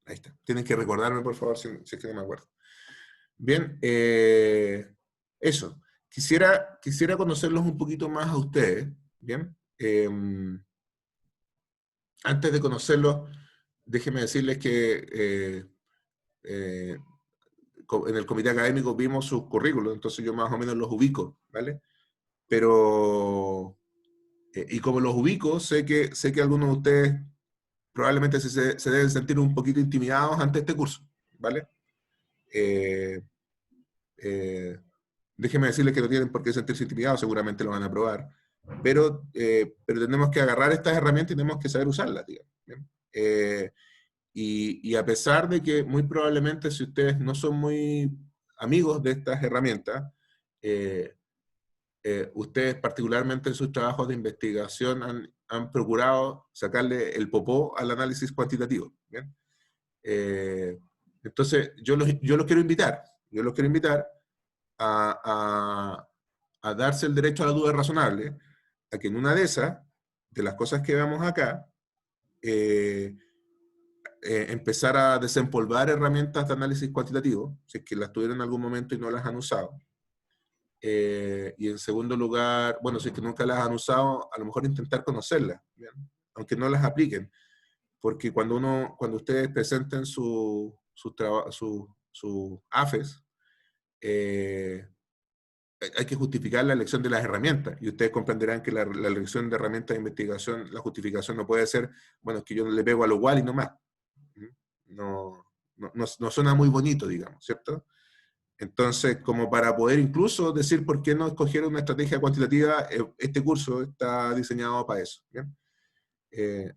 Ahí está. Tienen que recordarme, por favor, si es que no me acuerdo. Bien, eso. Quisiera conocerlos un poquito más a ustedes, ¿bien? Antes de conocerlos, déjenme decirles que eh, en el comité académico vimos sus currículos, entonces yo más o menos los ubico, ¿vale? Pero, y como los ubico, sé que algunos de ustedes probablemente se deben sentir un poquito intimidados ante este curso, ¿vale? Eh, eh, Déjenme decirles que no tienen por qué sentirse intimidados, seguramente lo van a probar, pero tenemos que agarrar estas herramientas y tenemos que saber usarlas, digamos, ¿bien? Y a pesar de que muy probablemente si ustedes no son muy amigos de estas herramientas, eh, ustedes particularmente en sus trabajos de investigación han procurado sacarle el popó al análisis cuantitativo, ¿bien? Eh, entonces, yo los quiero invitar a, a darse el derecho a la duda razonable, a que en una de esas, de las cosas que veamos acá, eh, empezar a desempolvar herramientas de análisis cuantitativo, si es que las tuvieron en algún momento y no las han usado. Y en segundo lugar, bueno, si es que nunca las han usado, a lo mejor intentar conocerlas, ¿bien? Aunque no las apliquen, porque cuando ustedes presenten sus AFES, eh, hay que justificar la elección de las herramientas, y ustedes comprenderán que la elección de herramientas de investigación, la justificación no puede ser, bueno, es que yo le pego a lo igual y no más. No suena muy bonito, digamos, ¿cierto? Entonces, como para poder incluso decir por qué no escogieron una estrategia cuantitativa, este curso está diseñado para eso, ¿bien?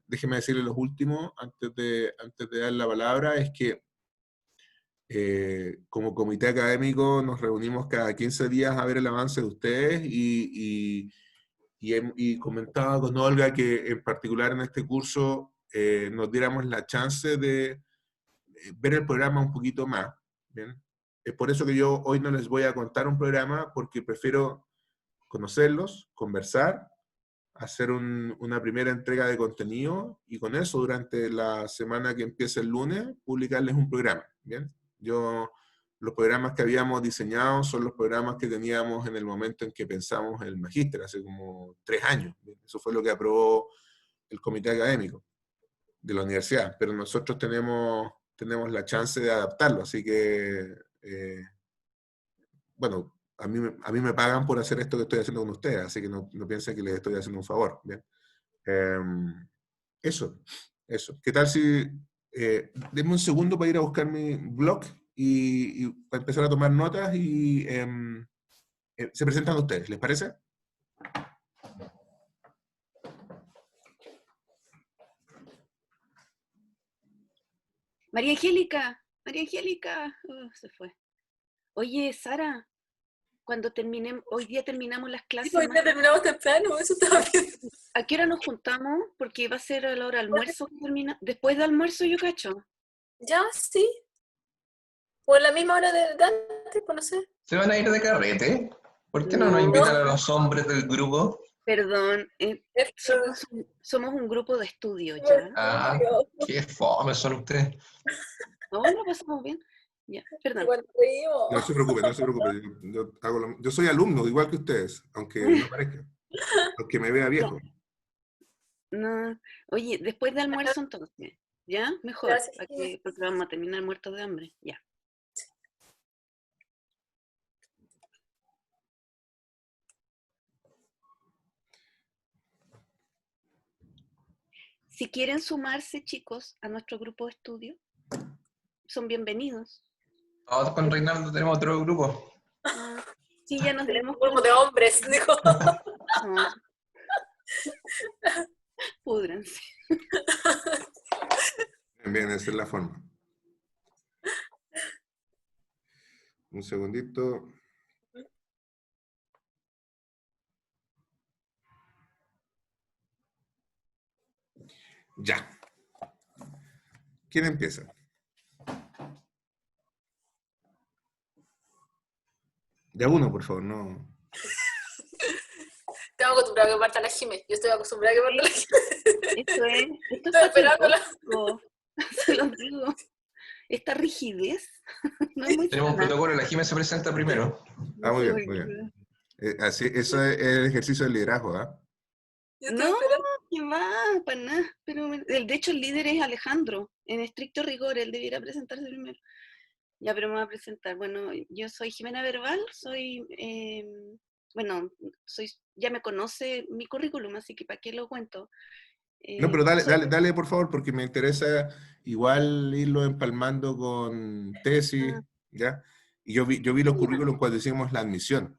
Déjenme decirles los últimos, antes de dar la palabra, es que como comité académico nos reunimos cada 15 días a ver el avance de ustedes y comentaba con Olga que en particular en este curso nos diéramos la chance de ver el programa un poquito más, ¿bien? Es por eso que yo hoy no les voy a contar un programa, porque prefiero conocerlos, conversar, hacer una primera entrega de contenido, y con eso durante la semana que empieza el lunes, publicarles un programa, ¿bien? Los programas que habíamos diseñado son los programas que teníamos en el momento en que pensamos en el magíster, hace como 3 años. ¿Bien? Eso fue lo que aprobó el comité académico de la universidad, pero nosotros tenemos la chance de adaptarlo, así que, bueno, a mí me pagan por hacer esto que estoy haciendo con ustedes, así que no piensen que les estoy haciendo un favor, ¿bien? Eso, eso. ¿Qué tal si, denme un segundo para ir a buscar mi blog y para empezar a tomar notas y se presentan ustedes, ¿les parece? María Angélica, María Angélica, se fue. Oye, Sara, hoy día terminamos las clases. Sí, hoy día terminamos temprano, eso estaba bien. ¿A qué hora nos juntamos? Porque va a ser a la hora de almuerzo. Después de almuerzo, yo cacho. Ya, sí. O en la misma hora de antes, pues no sé. ¿Se van a ir de carrete? ¿Por qué no nos invitan a los hombres del grupo? Perdón, somos un grupo de estudio, ¿ya? Ah, qué fome son ustedes. No, lo pasamos bien. Ya, perdón. Igual reímos. No se preocupen, no se preocupen. Yo soy alumno, igual que ustedes, aunque no parezca, aunque me vea viejo. No, oye, después de almuerzo entonces, ¿ya? Mejor, Gracias. porque vamos a terminar muertos de hambre, ya. Si quieren sumarse, chicos, a nuestro grupo de estudio, son bienvenidos. Nosotros con Reinaldo tenemos otro grupo. Sí, ya nos dimos Un grupo de hombres, dijo. No. Púdranse. Bien, esa es la forma. Un segundito. Ya. ¿Quién empieza? Ya uno, por favor, no. Estamos acostumbrados a que parta la Jime. Yo estoy acostumbrada a que parta la Jime. Esto es Estoy esperándola. Se los digo. esta rigidez no es muy Tenemos un sana. protocolo, la Jime se presenta primero. Ah, No muy sé bien, por muy qué. bien. Así, eso es el ejercicio del liderazgo, ¿ah? Yo estoy No, esperando. que va, para nada. Pero de hecho el líder es Alejandro. En estricto rigor, él debiera presentarse primero. Ya, pero me voy a presentar. Bueno, yo soy Jimena Verbal, bueno, ya me conoce mi currículum, así que ¿para qué lo cuento? No, pero dale, Soy, dale, dale, por favor, porque me interesa igual irlo empalmando con tesis, ah, ¿ya? Y yo vi los ya, currículums cuando hicimos la admisión,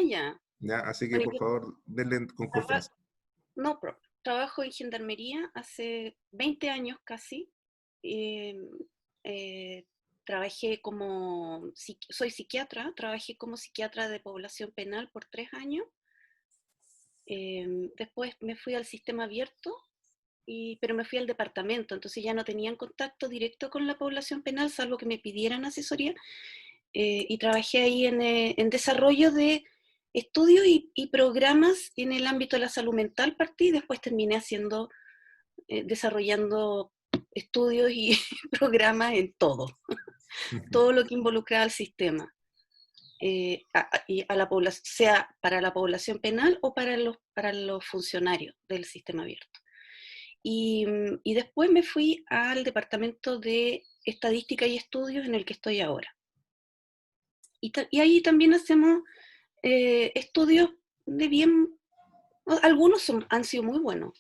ya. ¿ya? Así que, Bueno, por yo favor, denle con confianza. no, trabajo en gendarmería hace 20 años casi. Eh, eh, trabajé soy psiquiatra, trabajé como psiquiatra de población penal por 3 años. Después me fui al sistema abierto, pero me fui al departamento, entonces ya no tenían contacto directo con la población penal, salvo que me pidieran asesoría, y trabajé ahí en desarrollo de estudios y programas en el ámbito de la salud mental partí, y después terminé desarrollando estudios y programas en todo lo que involucraba al sistema. Y a la población, sea para la población penal o para los funcionarios del sistema abierto. Y después me fui al departamento de estadística y estudios en el que estoy ahora. Y ahí también hacemos estudios de bien, algunos han sido muy buenos,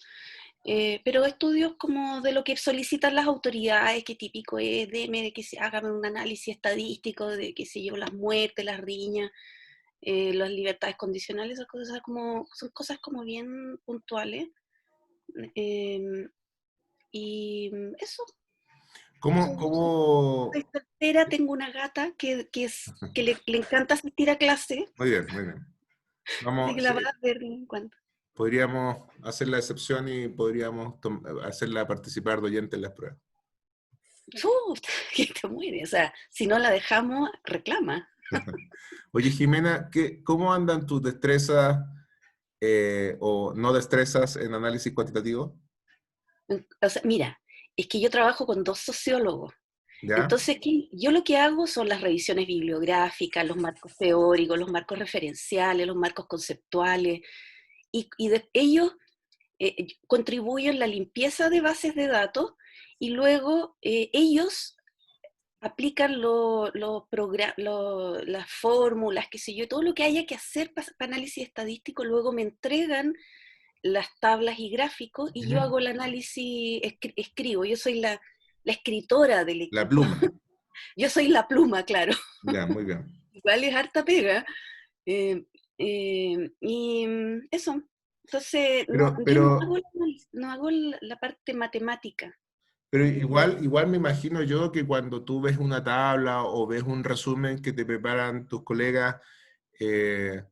pero estudios como de lo que solicitan las autoridades, que típico es de que se haga un análisis estadístico de, qué sé yo, las muertes, las riñas, las libertades condicionales, esas cosas son cosas como bien puntuales. Eh, y eso, ¿Cómo, soy cómo? soltera, tengo una gata que le encanta asistir a clase, Muy bien, muy bien. así que Vamos, la sí, vas a ver de vez en cuando. podríamos hacer la excepción y podríamos hacerla participar de oyente en las pruebas. Que te muere, o sea, si no la dejamos, reclama. Oye, Jimena, ¿cómo andan tus destrezas o no destrezas en análisis cuantitativo? O sea, mira, es que yo trabajo con 2 sociólogos. ¿Ya? Entonces, yo lo que hago son las revisiones bibliográficas, los marcos teóricos, los marcos referenciales, los marcos conceptuales, ellos contribuyen a la limpieza de bases de datos y luego ellos aplican las fórmulas, qué sé yo, todo lo que haya que hacer para análisis estadístico, luego me entregan las tablas y gráficos y yo Ujú. hago el análisis, escribo, yo soy la escritora del La equipo. pluma. Yo soy la pluma, claro. Ya, muy bien. Igual es harta pega. Eh, y eso. Entonces, no, Pero, yo no pero, hago, no hago la parte matemática. pero De, igual me imagino yo que cuando tú ves una tabla o ves un resumen que te preparan tus colegas, eh,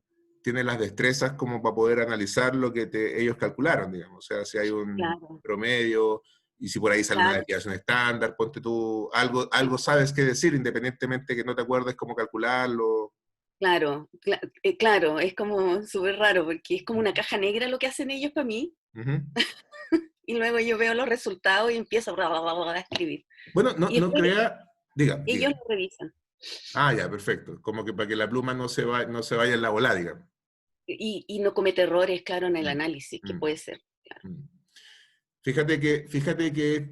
tienes las destrezas como para poder analizar lo que ellos calcularon, digamos. O sea, si hay un claro, promedio y si por ahí sale una claro, desviación estándar, ponte tú, algo sabes qué decir, independientemente que no te acuerdes cómo calcularlo. claro, claro, es como súper raro porque es como una caja negra lo que hacen ellos para mí Ujú. y luego yo veo los resultados y empiezo a escribir. Bueno, Y no después crea, diga. ellos lo revisan. Ah, ya, perfecto. Como que para que la pluma no se vaya en la bola, digamos. Y no comete errores, claro, en el Mm, análisis, que mm, puede ser. Claro. mm. Fíjate que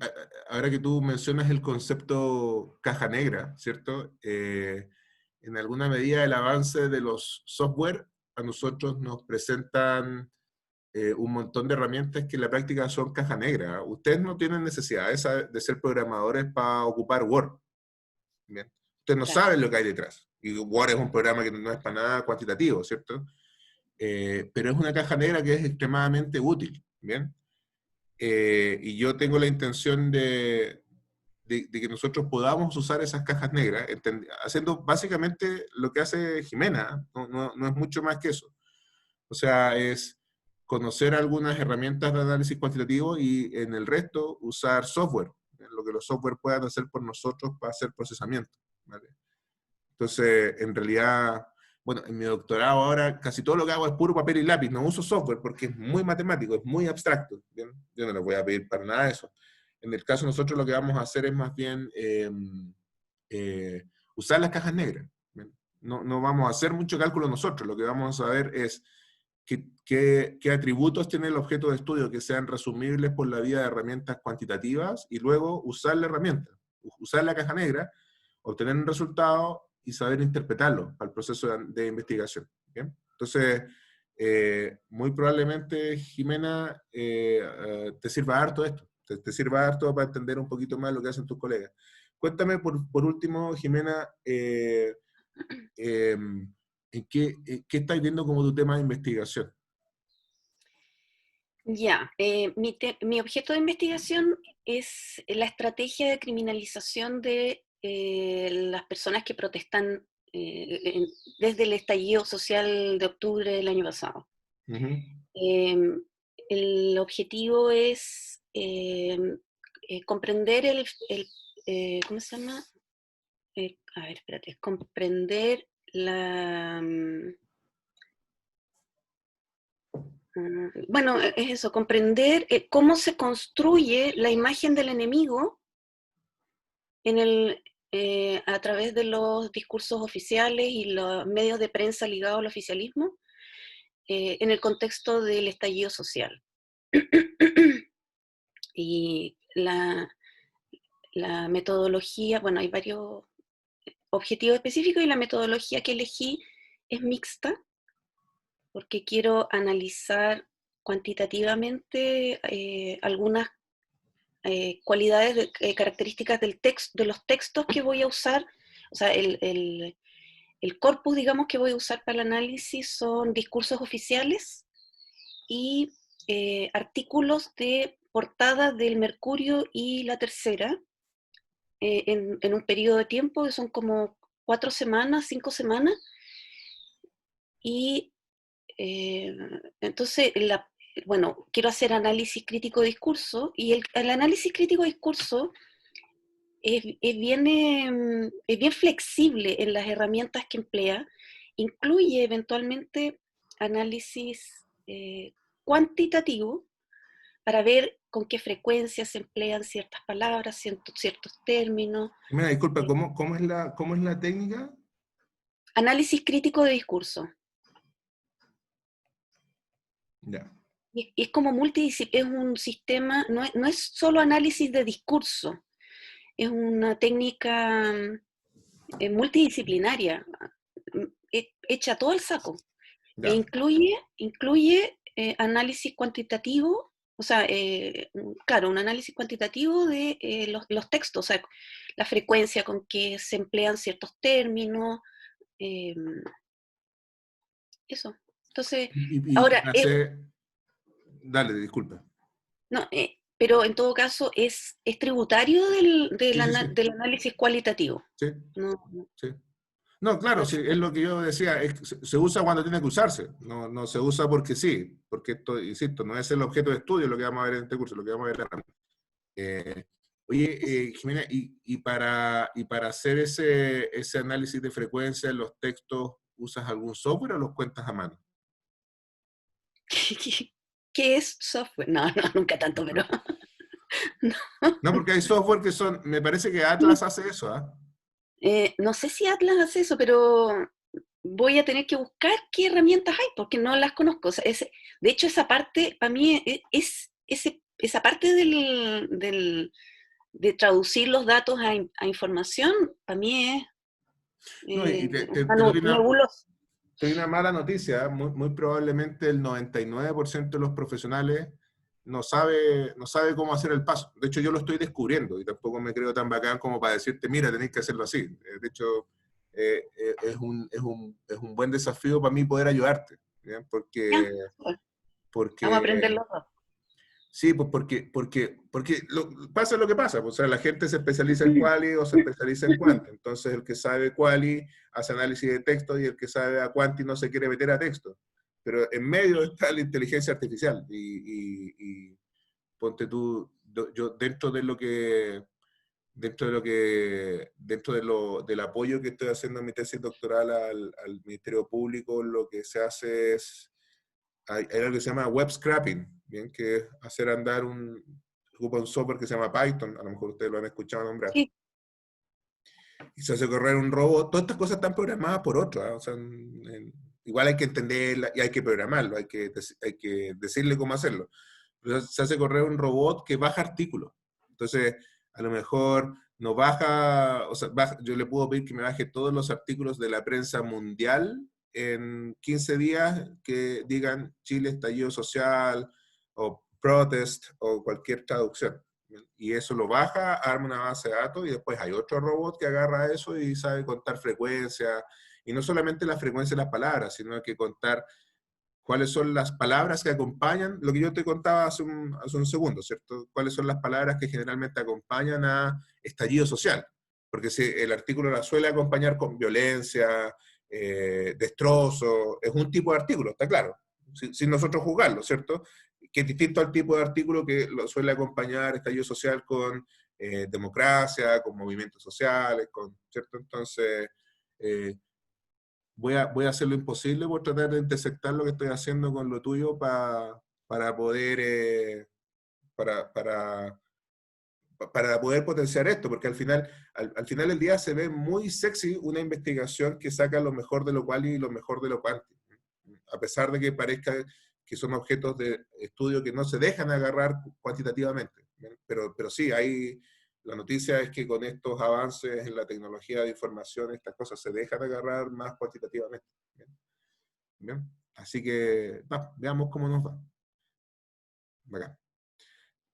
ahora que tú mencionas el concepto caja negra, ¿cierto? En alguna medida el avance de los software a nosotros nos presentan un montón de herramientas que en la práctica son caja negra. Ustedes no tienen necesidad de ser programadores para ocupar Word. ¿Bien? Ustedes no Claro. saben lo que hay detrás. Y Word es un programa que no es para nada cuantitativo, ¿cierto? Pero es una caja negra que es extremadamente útil, ¿bien? Y yo tengo la intención de que nosotros podamos usar esas cajas negras, haciendo básicamente lo que hace Jimena, no es mucho más que eso. O sea, es conocer algunas herramientas de análisis cuantitativo y en el resto usar software, lo que los software puedan hacer por nosotros para hacer procesamiento, ¿vale? Entonces, en realidad, bueno, en mi doctorado ahora casi todo lo que hago es puro papel y lápiz, no uso software porque es muy matemático, es muy abstracto, ¿bien? Yo no les voy a pedir para nada eso. en el caso de nosotros lo que vamos a hacer es más bien usar las cajas negras. No vamos a hacer mucho cálculo nosotros, lo que vamos a saber es qué atributos tiene el objeto de estudio que sean resumibles por la vía de herramientas cuantitativas y luego usar la herramienta, usar la caja negra, obtener un resultado y saber interpretarlo para el proceso de investigación. ¿Bien? Entonces, muy probablemente, Jimena, te sirva harto esto, te sirva harto para entender un poquito más lo que hacen tus colegas. Cuéntame, por último, Jimena, ¿qué estáis viendo como tu tema de investigación? Ya, mi objeto de investigación es la estrategia de criminalización de las personas que protestan desde el estallido social de octubre del año pasado. Uh-huh. El objetivo es comprender ¿cómo se llama? A ver, espérate, es comprender bueno, es eso, comprender cómo se construye la imagen del enemigo a través de los discursos oficiales y los medios de prensa ligados al oficialismo en el contexto del estallido social. Y la metodología, bueno, hay varios objetivos específicos y la metodología que elegí es mixta, porque quiero analizar cuantitativamente algunas cualidades, características de los textos que voy a usar, o sea, el corpus, digamos, que voy a usar para el análisis son discursos oficiales y artículos de portada del Mercurio y La Tercera, en un periodo de tiempo que son como 4 semanas, 5 semanas, y entonces, bueno, quiero hacer análisis crítico de discurso, y el análisis crítico de discurso es bien flexible en las herramientas que emplea, incluye eventualmente análisis cuantitativo para ver con qué frecuencia se emplean ciertas palabras, ciertos términos. Mira, disculpa, ¿cómo es la técnica? Análisis crítico de discurso. Ya. Y es como es un sistema, no es solo análisis de discurso, es una técnica multidisciplinaria, hecha todo el saco. E Ya. incluye análisis cuantitativo, o sea, claro, un análisis cuantitativo de los textos, o sea, la frecuencia con que se emplean ciertos términos, eso. Entonces, Y ahora, para hacer... Dale, disculpa. no, pero en todo caso es tributario Sí. del análisis cualitativo. Sí, No, sí. No, claro, no, sí, es lo que yo decía, se usa cuando tiene que usarse, no se usa porque sí, porque esto, insisto, no es el objeto de estudio lo que vamos a ver en este curso, lo que vamos a ver en oye, Jimena, para hacer ese análisis de frecuencia en los textos, ¿usas algún software o los cuentas a mano? ¿Qué es software? No, nunca tanto, pero... No, porque hay software que son, me parece que Atlas hace eso, ¿ah? No sé si Atlas hace eso, pero voy a tener que buscar qué herramientas hay, porque no las conozco. O sea, de hecho, esa parte, para mí, esa parte de traducir los datos a información, para mí es No, y te doy nebuloso. te doy una mala noticia, muy probablemente el 99% de los profesionales no sabe cómo hacer el paso. De hecho, yo lo estoy descubriendo y tampoco me creo tan bacán como para decirte, mira, tenéis que hacerlo así. De hecho, es un buen desafío para mí poder ayudarte, ¿ya? Ya, vamos a aprender Porque los dos. sí, pues porque pasa lo que pasa, pues, o sea, la gente se especializa en quali o se especializa en quanti, entonces el que sabe quali hace análisis de texto y el que sabe a quanti no se quiere meter a texto, pero en medio está la inteligencia artificial y ponte tú, yo del apoyo que estoy haciendo en mi tesis doctoral al Ministerio Público, lo que se hace es hay algo que se llama web scrapping, ¿bien? Que es hacer andar ocupa un software que se llama Python, a lo mejor ustedes lo han escuchado nombrar. Sí. Y se hace correr un robot. Todas estas cosas están programadas por otros, ¿ah? O sea, igual hay que entenderla y hay que programarlo, hay que decirle cómo hacerlo. Pero se hace correr un robot que baja artículos. Entonces, a lo mejor no baja, o sea, yo le puedo pedir que me baje todos los artículos de la prensa mundial en 15 días que digan Chile estallido social o protest o cualquier traducción. Y eso lo baja, arma una base de datos y después hay otro robot que agarra eso y sabe contar frecuencia. Y no solamente la frecuencia de las palabras, sino que contar cuáles son las palabras que acompañan, lo que yo te contaba hace un segundo, ¿cierto? Cuáles son las palabras que generalmente acompañan a estallido social. Porque si el artículo la suele acompañar con violencia, destrozo, es un tipo de artículo, está claro, sin nosotros juzgarlo, ¿cierto? Que es distinto al tipo de artículo que lo suele acompañar estallido social con democracia, con movimientos sociales, ¿cierto? Entonces, voy a hacer lo imposible por tratar de intersectar lo que estoy haciendo con lo tuyo para poder, para poder potenciar esto, porque al final del día se ve muy sexy una investigación que saca lo mejor de lo cual y lo mejor de lo cuanti, a pesar de que parezca que son objetos de estudio que no se dejan agarrar cuantitativamente. Pero sí, la noticia es que con estos avances en la tecnología de información, estas cosas se dejan agarrar más cuantitativamente. Bien. Así que, veamos cómo nos va. Bacán.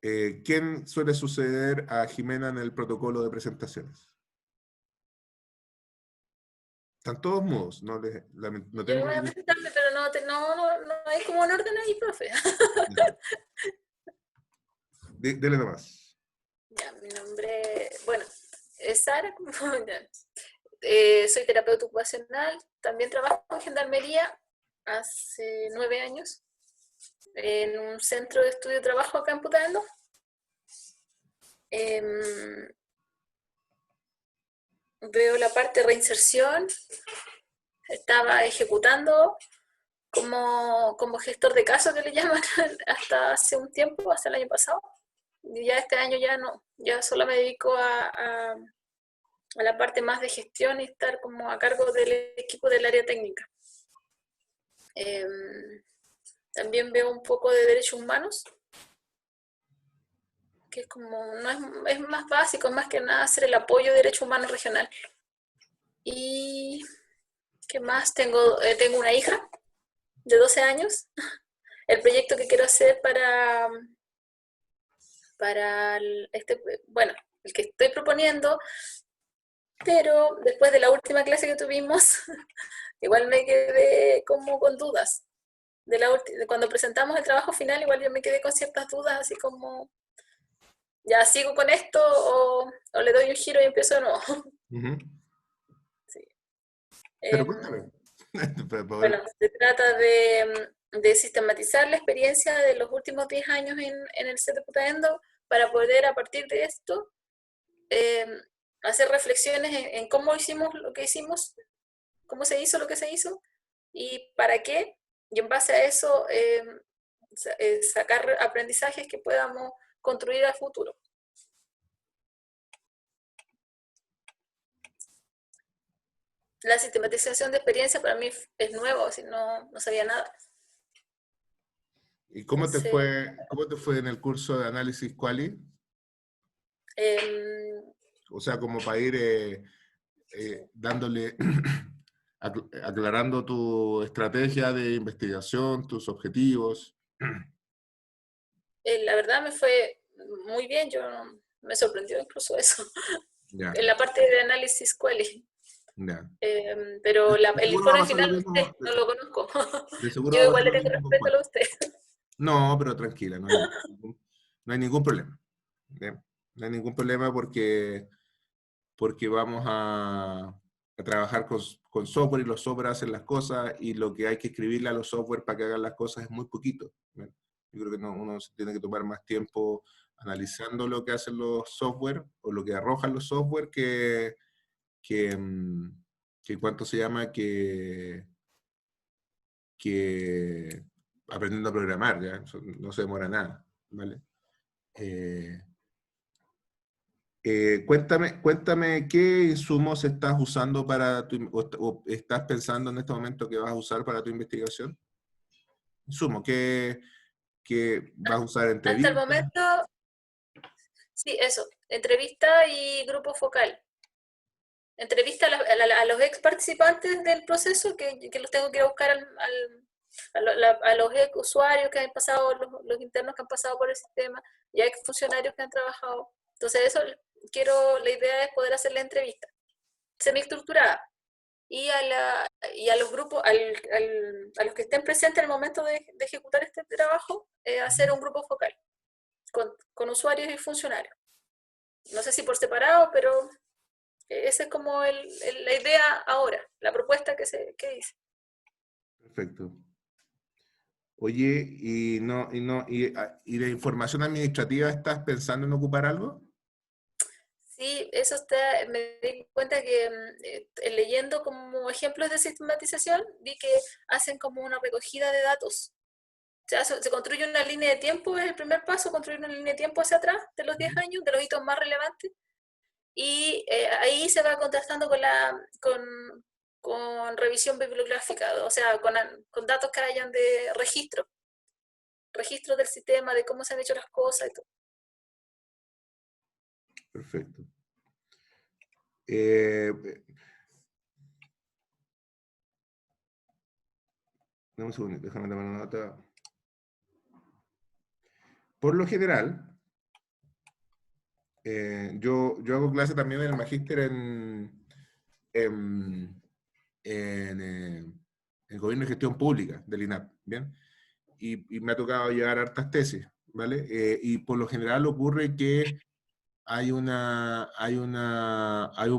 ¿Quién suele suceder a Jimena en el protocolo de presentaciones? Están todos mudos, no Yo tengo... voy a presentarme, pero no hay como un orden ahí, profe. Dele nomás. Ya, mi nombre, bueno, es Sara, soy terapeuta ocupacional, también trabajo en Gendarmería hace 9 años, en un centro de estudio de trabajo acá en Putaendo. Veo la parte de reinserción, estaba ejecutando como gestor de caso que le llaman hasta hace un tiempo, hasta el año pasado. Y ya este año ya no, ya solo me dedico a la parte más de gestión y estar como a cargo del equipo del área técnica. También veo un poco de derechos humanos, que es como, es más básico, más que nada hacer el apoyo de derechos humanos regional. Y ¿qué más? Tengo una hija de 12 años. El proyecto que quiero hacer para el que estoy proponiendo, pero después de la última clase que tuvimos, igual me quedé como con dudas. De cuando presentamos el trabajo final, igual yo me quedé con ciertas dudas, así como, ¿ya sigo con esto o le doy un giro y empiezo de nuevo? Sí. Pero cuéntame. Bueno, se trata de sistematizar la experiencia de los últimos 10 años en el set de Putaendo para poder, a partir de esto, hacer reflexiones en cómo hicimos lo que hicimos, cómo se hizo lo que se hizo y para qué, y en base a eso sacar aprendizajes que podamos construir al futuro. La sistematización de experiencia para mí es nuevo, así no sabía nada. ¿Y cómo te fue en el curso de análisis quali? O sea, como para ir dándole, aclarando tu estrategia de investigación, tus objetivos. La verdad me fue muy bien, me sorprendió incluso eso, Ya. en la parte de análisis quali. Ya. Pero el Seguro va a informe pasar lo final mismo, no lo conozco. de seguro Yo va a igual pasar le lo tengo mismo con respeto Quali. a usted. No, pero tranquila, no hay ningún problema. ¿Bien? No hay ningún problema porque vamos a trabajar con software y los software hacen las cosas y lo que hay que escribirle a los software para que hagan las cosas es muy poquito. ¿Bien? Yo creo que uno se tiene que tomar más tiempo analizando lo que hacen los software o lo que arrojan los software que ¿cuánto se llama? Que aprendiendo a programar, ¿ya? Eso no se demora nada, ¿vale? Eh, cuéntame qué insumos estás usando para o estás pensando en este momento que vas a usar para tu investigación. Insumo, ¿qué vas a usar Hasta el entrevistas? momento, sí, eso, entrevista y grupo focal. Entrevista a los ex participantes del proceso, que los tengo que ir a buscar a los ex usuarios que han pasado, los internos que han pasado por el sistema, y a ex funcionarios que han trabajado. Entonces eso la idea es poder hacer la entrevista semiestructurada. Y a los grupos, a los que estén presentes en el momento de ejecutar este trabajo, hacer un grupo focal con usuarios y funcionarios. No sé si por separado, pero esa es como la idea ahora, la propuesta que hice. Perfecto. Oye, ¿y de información administrativa estás pensando en ocupar algo? Sí, eso me di cuenta que leyendo como ejemplos de sistematización, vi que hacen como una recogida de datos. O sea, se construye una línea de tiempo, es el primer paso, construir una línea de tiempo hacia atrás de los 10 años, de los hitos más relevantes, y ahí se va contrastando con revisión bibliográfica, o sea, con datos que hayan de registro del sistema, de cómo se han hecho las cosas y todo. Perfecto. Eh, Dame un segundo, déjame tomar una nota. Por lo general, yo hago clase también en el magíster en, en Gobierno y Gestión Pública del INAP, ¿bien? Y me ha tocado llevar hartas tesis, ¿vale? Y por lo general ocurre que hay un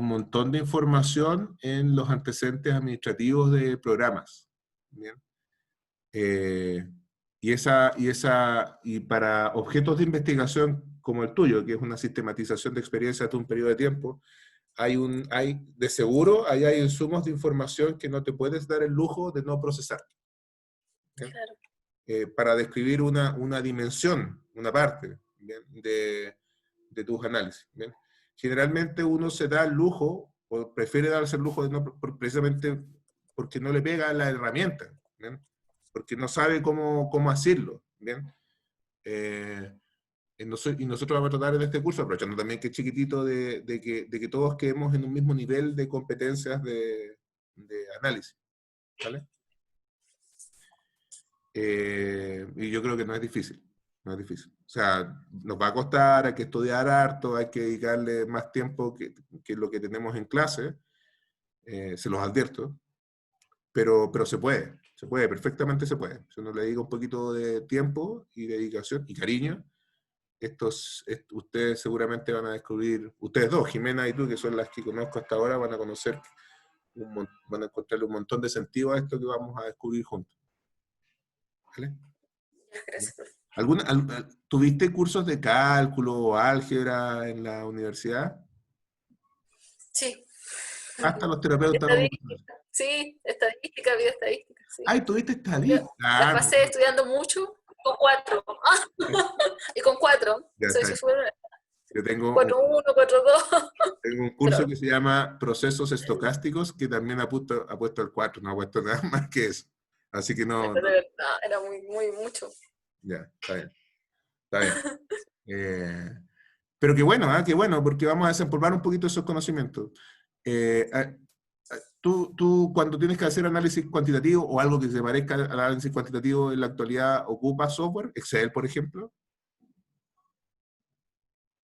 montón de información en los antecedentes administrativos de programas, ¿bien? Y para objetos de investigación como el tuyo, que es una sistematización de experiencias de un periodo de tiempo, de seguro, ahí hay insumos de información que no te puedes dar el lujo de no procesar. ¿Bien? Claro. Para describir una dimensión, una parte, ¿bien? De tus análisis. ¿Bien? Generalmente uno se da el lujo, o prefiere darse el lujo de no, precisamente porque no le pega la herramienta, ¿bien? Porque no sabe cómo hacerlo. ¿Bien? Y nosotros vamos a tratar en este curso, aprovechando también que es chiquitito, de que todos quedemos en un mismo nivel de competencias de análisis. ¿Vale? Y yo creo que no es difícil, no es difícil. O sea, nos va a costar, hay que estudiar harto, hay que dedicarle más tiempo que lo que tenemos en clase, se los advierto, pero se puede, perfectamente se puede. Si uno le dedica un poquito de tiempo y dedicación y cariño, ustedes seguramente van a descubrir, ustedes dos, Jimena y tú, que son las que conozco hasta ahora, van a conocer, van a encontrarle un montón de sentido a esto que vamos a descubrir juntos. ¿Vale? Gracias. ¿Tuviste cursos de cálculo o álgebra en la universidad? Sí. Hasta los terapeutas ocupacionales. Estadística. Sí, estadística, vida estadística. Sí. ¡Ay, tuviste estadística! Las pasé estudiando mucho con 4. Y con 4. Ya Soy está. súper. Yo 4-1, 4-2. tengo un curso que se llama Procesos Estocásticos, que también ha puesto el 4, no ha puesto nada más que eso. Así que no. De verdad, era muy mucho. Ya, está bien. Está bien. Pero qué bueno, porque vamos a desempolvar un poquito esos conocimientos. Tú cuando tienes que hacer análisis cuantitativo o algo que se parezca al análisis cuantitativo en la actualidad, ¿ocupas software? Excel, por ejemplo.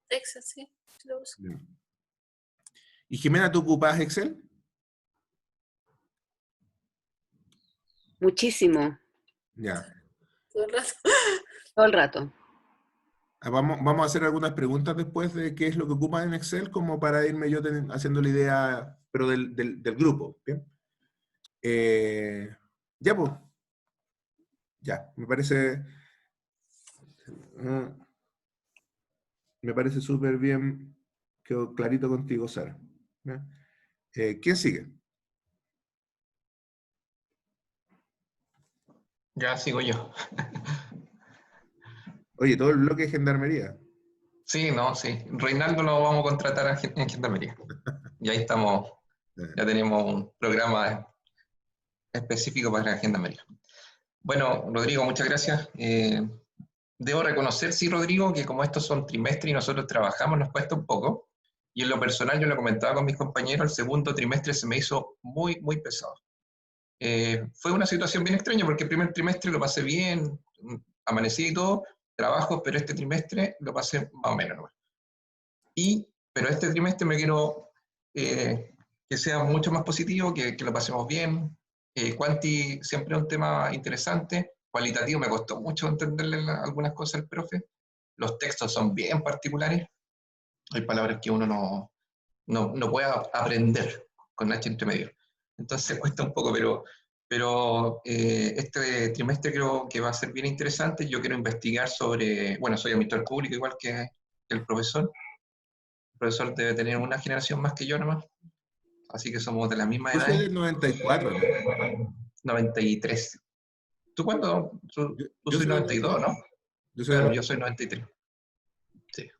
Excel, sí. Lo uso. ¿Y Jimena, tú ocupas Excel? Muchísimo, Ya. Todo el rato. todo el rato. Vamos a hacer algunas preguntas después de qué es lo que ocupan en Excel, como para irme yo haciendo la idea, pero del grupo. ¿Bien? Ya, pues. Ya, me parece súper bien, quedó clarito contigo, Sara. ¿Ya? ¿Quién sigue? Ya sigo yo. Oye, todo el bloque de gendarmería. Sí, no, sí. Reinaldo lo vamos a contratar en Gendarmería. Y ahí estamos, ya tenemos un programa específico para la Gendarmería. Bueno, Rodrigo, muchas gracias. Debo reconocer, sí, Rodrigo, que como estos son trimestres y nosotros trabajamos, nos cuesta un poco. Y en lo personal, yo lo comentaba con mis compañeros, el segundo trimestre se me hizo muy, muy pesado. Fue una situación bien extraña porque el primer trimestre lo pasé bien, amanecí y todo, trabajo, pero este trimestre lo pasé más o menos, ¿no? Pero este trimestre me quiero que sea mucho más positivo, que lo pasemos bien. Quanti siempre es un tema interesante. Cualitativo me costó mucho entenderle algunas cosas al profe. Los textos son bien particulares. Hay palabras que uno no puede aprender con H entre medio. Entonces cuesta un poco, pero este trimestre creo que va a ser bien interesante. Yo quiero investigar sobre, bueno, soy auditor público igual que el profesor. El profesor debe tener una generación más que yo nomás, así que somos de la misma Yo soy edad. del 94, ¿no? 93. ¿Tú cuándo? Tú Yo soy soy del 92, 92. ¿no? Yo soy del Claro, yo 92. soy 93. Sí.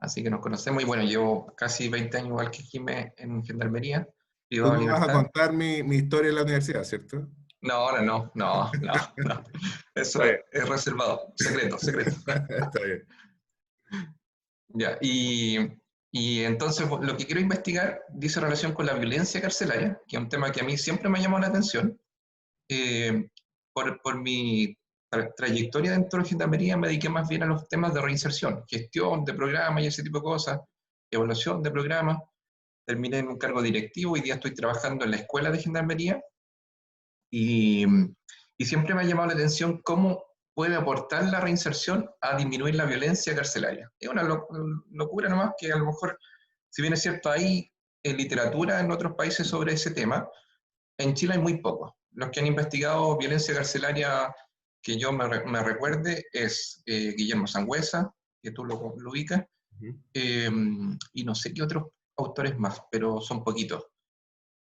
Así que nos conocemos y bueno, llevo casi 20 años igual que Jimé en Gendarmería, Tú Privada me vas a Libertad. contar mi historia en la universidad, ¿cierto? No, ahora no, no, no, no. Eso Está bien. es reservado, secreto, secreto. Está bien. Ya, y entonces lo que quiero investigar dice relación con la violencia carcelaria, que es un tema que a mí siempre me ha llamado la atención. Eh, por mi trayectoria dentro de Gendarmería me dediqué más bien a los temas de reinserción, gestión de programas y ese tipo de cosas, evaluación de programas. Terminé en un cargo directivo, hoy día estoy trabajando en la escuela de Gendarmería y, y siempre me ha llamado la atención cómo puede aportar la reinserción a disminuir la violencia carcelaria. Es una locura nomás que a lo mejor, si bien es cierto, hay literatura en otros países sobre ese tema, en Chile hay muy pocos. Los que han investigado violencia carcelaria que yo me recuerde es Guillermo Sangüesa, que tú lo ubicas, Ujú. y no sé qué otros autores más, pero son poquitos.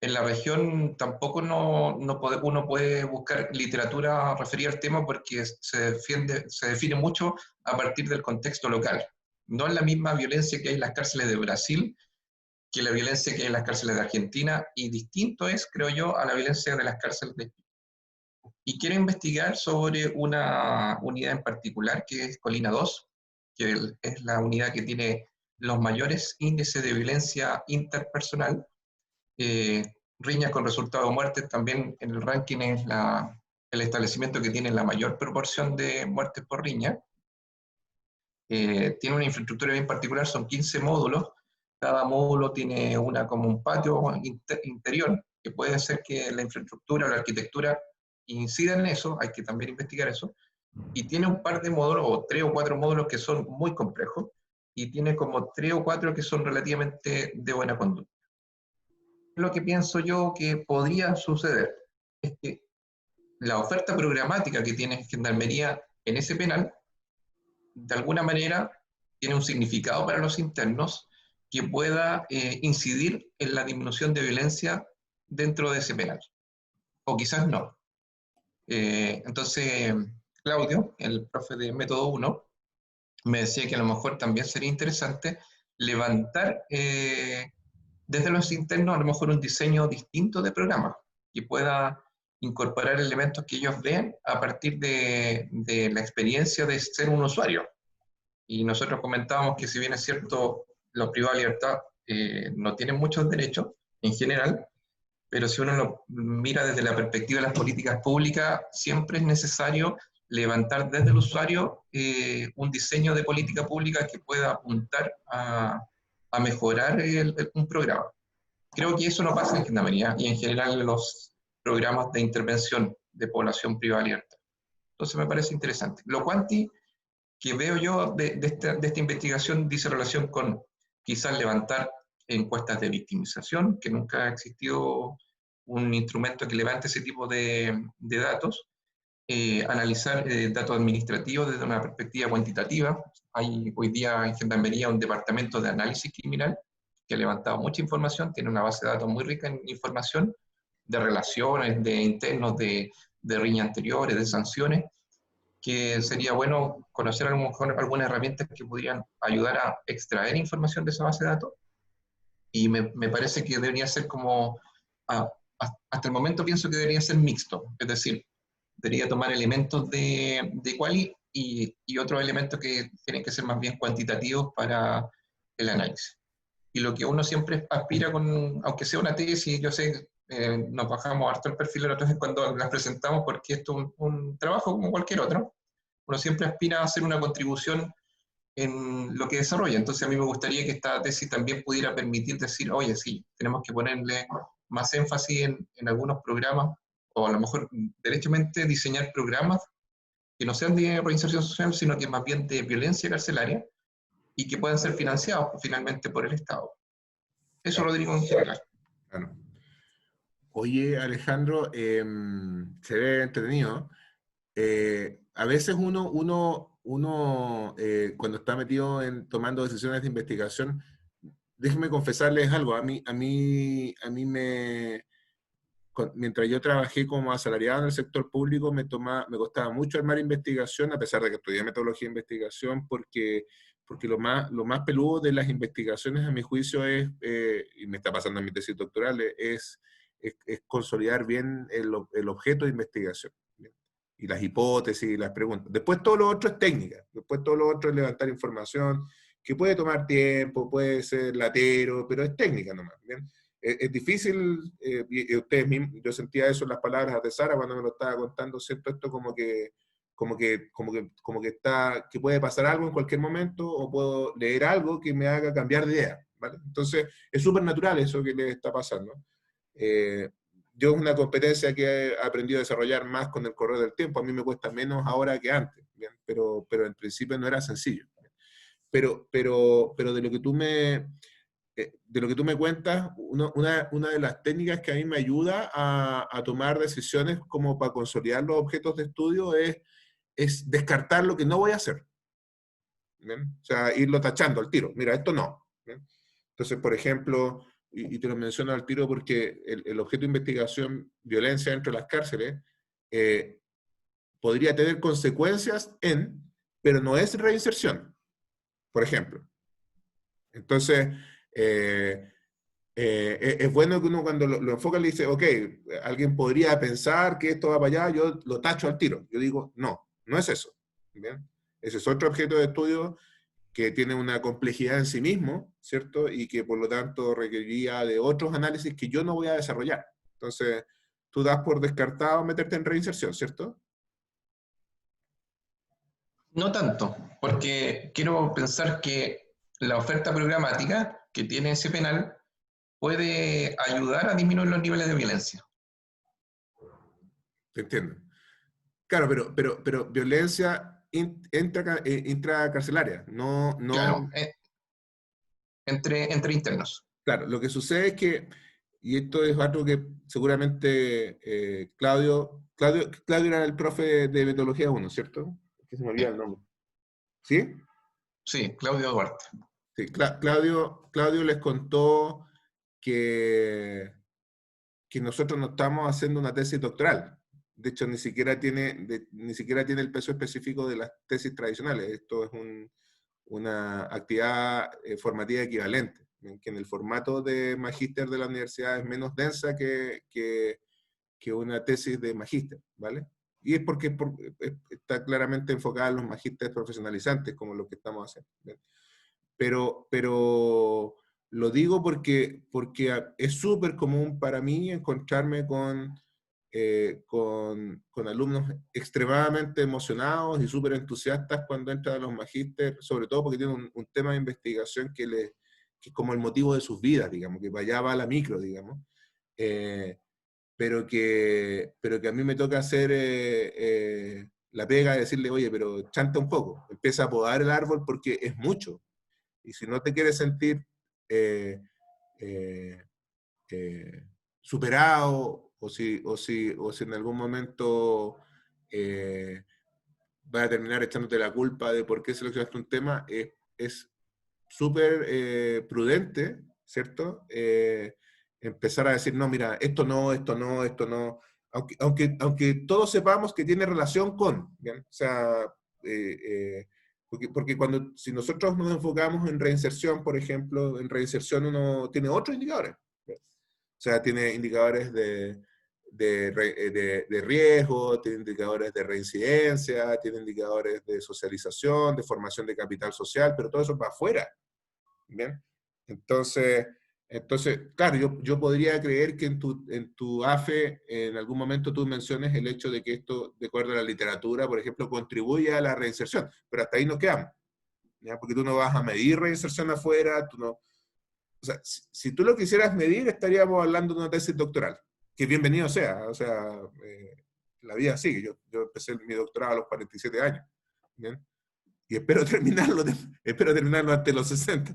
En la región tampoco uno puede buscar literatura referida al tema porque se define mucho a partir del contexto local. No es la misma violencia que hay en las cárceles de Brasil que la violencia que hay en las cárceles de Argentina, y distinto es, creo yo, a la violencia de las cárceles de Chile. Y quiero investigar sobre una unidad en particular, que es Colina 2, que es la unidad que tiene los mayores índices de violencia interpersonal. Eh, Riñas con resultado de muerte también en el ranking es el establecimiento que tiene la mayor proporción de muertes por riña. Tiene una infraestructura bien particular, son 15 módulos. Cada módulo tiene como un patio interior, que puede ser que la infraestructura o la arquitectura incida en eso, hay que también investigar eso. Y tiene un par de módulos, o 3 o 4 módulos que son muy complejos, y tiene como 3 o 4 que son relativamente de buena conducta. Lo que pienso yo que podría suceder es que la oferta programática que tiene Gendarmería en ese penal, de alguna manera, tiene un significado para los internos que pueda incidir en la disminución de violencia dentro de ese penal. O quizás no. Entonces, Claudio, el profe de Método 1, me decía que a lo mejor también sería interesante levantar desde los internos a lo mejor un diseño distinto de programa que pueda incorporar elementos que ellos vean a partir de la experiencia de ser un usuario. Y nosotros comentábamos que si bien es cierto, los privados de libertad no tienen muchos derechos en general, pero si uno lo mira desde la perspectiva de las políticas públicas, siempre es necesario levantar desde el usuario un diseño de política pública que pueda apuntar a mejorar un programa. Creo que eso no pasa en Gendarmería y en general en los programas de intervención de población privada y libertad. Entonces me parece interesante. Lo cuanti que veo yo de esta investigación dice relación con quizás levantar encuestas de victimización, que nunca ha existido un instrumento que levante ese tipo de datos, analizar datos administrativos desde una perspectiva cuantitativa. Hay hoy día en Gendarmería un departamento de análisis criminal que ha levantado mucha información, tiene una base de datos muy rica en información de relaciones, de internos, de riñas anteriores, de sanciones, que sería bueno conocer a lo mejor algunas herramientas que podrían ayudar a extraer información de esa base de datos. Y me parece que debería ser como, hasta el momento pienso que debería ser mixto, es decir, debería tomar elementos de quali y otros elementos que tienen que ser más bien cuantitativos para el análisis. Y lo que uno siempre aspira con, aunque sea una tesis, yo sé, nos bajamos harto el perfil otras veces cuando las presentamos porque esto es un trabajo como cualquier otro, uno siempre aspira a hacer una contribución en lo que desarrolla. Entonces a mí me gustaría que esta tesis también pudiera permitir decir, oye, sí, tenemos que ponerle más énfasis en algunos programas, o a lo mejor derechamente diseñar programas que no sean de reinserción social, sino que más bien de violencia carcelaria, y que puedan ser financiados finalmente por el Estado. Eso, Claro, Rodrigo, en general. claro. Oye, Alejandro, se ve entretenido. A veces uno cuando está metido en tomando decisiones de investigación, déjenme confesarles algo, mientras yo trabajé como asalariado en el sector público, me costaba mucho armar investigación, a pesar de que estudié metodología de investigación, porque lo más peludo de las investigaciones, a mi juicio, y me está pasando en mi tesis doctoral, es consolidar bien el objeto de investigación, ¿bien? Y las hipótesis y las preguntas. Después todo lo otro es técnica, después todo lo otro es levantar información, que puede tomar tiempo, puede ser latero, pero es técnica nomás, ¿bien? Es difícil, y ustedes mismos, yo sentía eso en las palabras de Sara cuando me lo estaba contando, ¿cierto? Esto que puede pasar algo en cualquier momento, o puedo leer algo que me haga cambiar de idea, ¿vale? Entonces, es súper natural eso que le está pasando. Yo es una competencia que he aprendido a desarrollar más con el correr del tiempo. A mí me cuesta menos ahora que antes, ¿bien? Pero en principio no era sencillo. Pero de lo que tú me cuentas, una de las técnicas que a mí me ayuda a tomar decisiones como para consolidar los objetos de estudio es descartar lo que no voy a hacer, ¿bien? O sea, irlo tachando al tiro. Mira, esto no, ¿bien? Entonces, por ejemplo, y te lo menciono al tiro porque el objeto de investigación, violencia dentro de las cárceles, eh, podría tener consecuencias pero no es reinserción, por ejemplo. Entonces, es bueno que uno cuando lo enfoca le dice, ok, alguien podría pensar que esto va para allá, yo lo tacho al tiro. Yo digo, no, no es eso, ¿bien? Ese es otro objeto de estudio que tiene una complejidad en sí mismo, ¿cierto? Y que por lo tanto requeriría de otros análisis que yo no voy a desarrollar. Entonces, tú das por descartado meterte en reinserción, ¿cierto? No tanto, porque quiero pensar que la oferta programática que tiene ese penal puede ayudar a disminuir los niveles de violencia. Te entiendo. Claro, pero violencia intracarcelaria, no, Claro, no. entre internos. Claro, lo que sucede es que, y esto es algo que seguramente Claudio era el profe de metodología 1, ¿cierto? Que se me olvida el Sí, nombre. ¿Sí? sí, Claudio Duarte. Sí, Claudio les contó que, que nosotros no estamos haciendo una tesis doctoral. De hecho, ni siquiera tiene el peso específico de las tesis tradicionales. Esto es una actividad formativa equivalente, en que en el formato de magíster de la universidad es menos densa que una tesis de magíster, ¿vale? Y es porque está claramente enfocada en los magísteres profesionalizantes, como lo que estamos haciendo, ¿bien? Pero lo digo porque es súper común para mí encontrarme con alumnos extremadamente emocionados y súper entusiastas cuando entran a los magísteres, sobre todo porque tienen un tema de investigación que es como el motivo de sus vidas, digamos, que para allá va la micro, digamos. Eh, pero que a mí me toca hacer la pega de decirle, oye, pero chanta un poco, empieza a podar el árbol porque es mucho. Y si no te quieres sentir eh, eh, eh, superado, o si en algún momento vas a terminar echándote la culpa de por qué seleccionaste un tema, es súper prudente, ¿cierto? Empezar a decir, no, mira, esto no, esto no, esto no. aunque todos sepamos que tiene relación con, ¿bien? O sea, porque si nosotros nos enfocamos en reinserción, por ejemplo, en reinserción uno tiene otros indicadores. ¿Bien? O sea, tiene indicadores de riesgo, tiene indicadores de reincidencia, tiene indicadores de socialización, de formación de capital social, pero todo eso va afuera. ¿Bien? Entonces, claro, yo podría creer que en tu AFE en algún momento tú menciones el hecho de que esto, de acuerdo a la literatura, por ejemplo, contribuye a la reinserción, pero hasta ahí nos quedamos, ¿ya? Porque tú no vas a medir reinserción afuera, tú no... O sea, si tú lo quisieras medir, estaríamos hablando de una tesis doctoral, que bienvenido sea, o sea, la vida sigue. Yo empecé mi doctorado a los 47 años, ¿bien? Y espero terminarlo antes de los 60.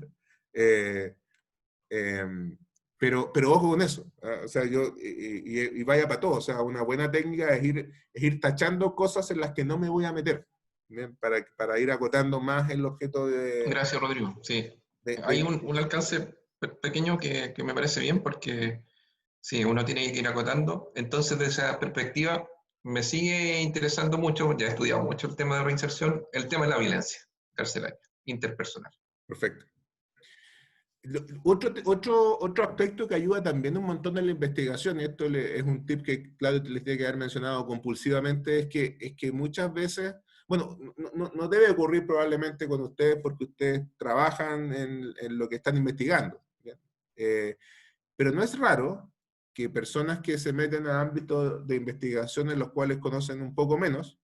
Pero ojo con eso, o sea, y vaya para todo, o sea, una buena técnica es ir tachando cosas en las que no me voy a meter, ¿bien? Para ir acotando más el objeto de... Gracias, Rodrigo. Sí, hay un alcance pequeño que me parece bien porque sí, uno tiene que ir acotando. Entonces, desde esa perspectiva, me sigue interesando mucho, ya he estudiado mucho el tema de reinserción, el tema de la violencia carcelaria, interpersonal. Perfecto. Otro aspecto que ayuda también un montón en la investigación, y esto es un tip que Claudio les tiene que haber mencionado compulsivamente, es que muchas veces, bueno, no debe ocurrir probablemente con ustedes porque ustedes trabajan en lo que están investigando, ¿bien? Pero no es raro que personas que se meten a ámbitos de investigación en los cuales conocen un poco menos,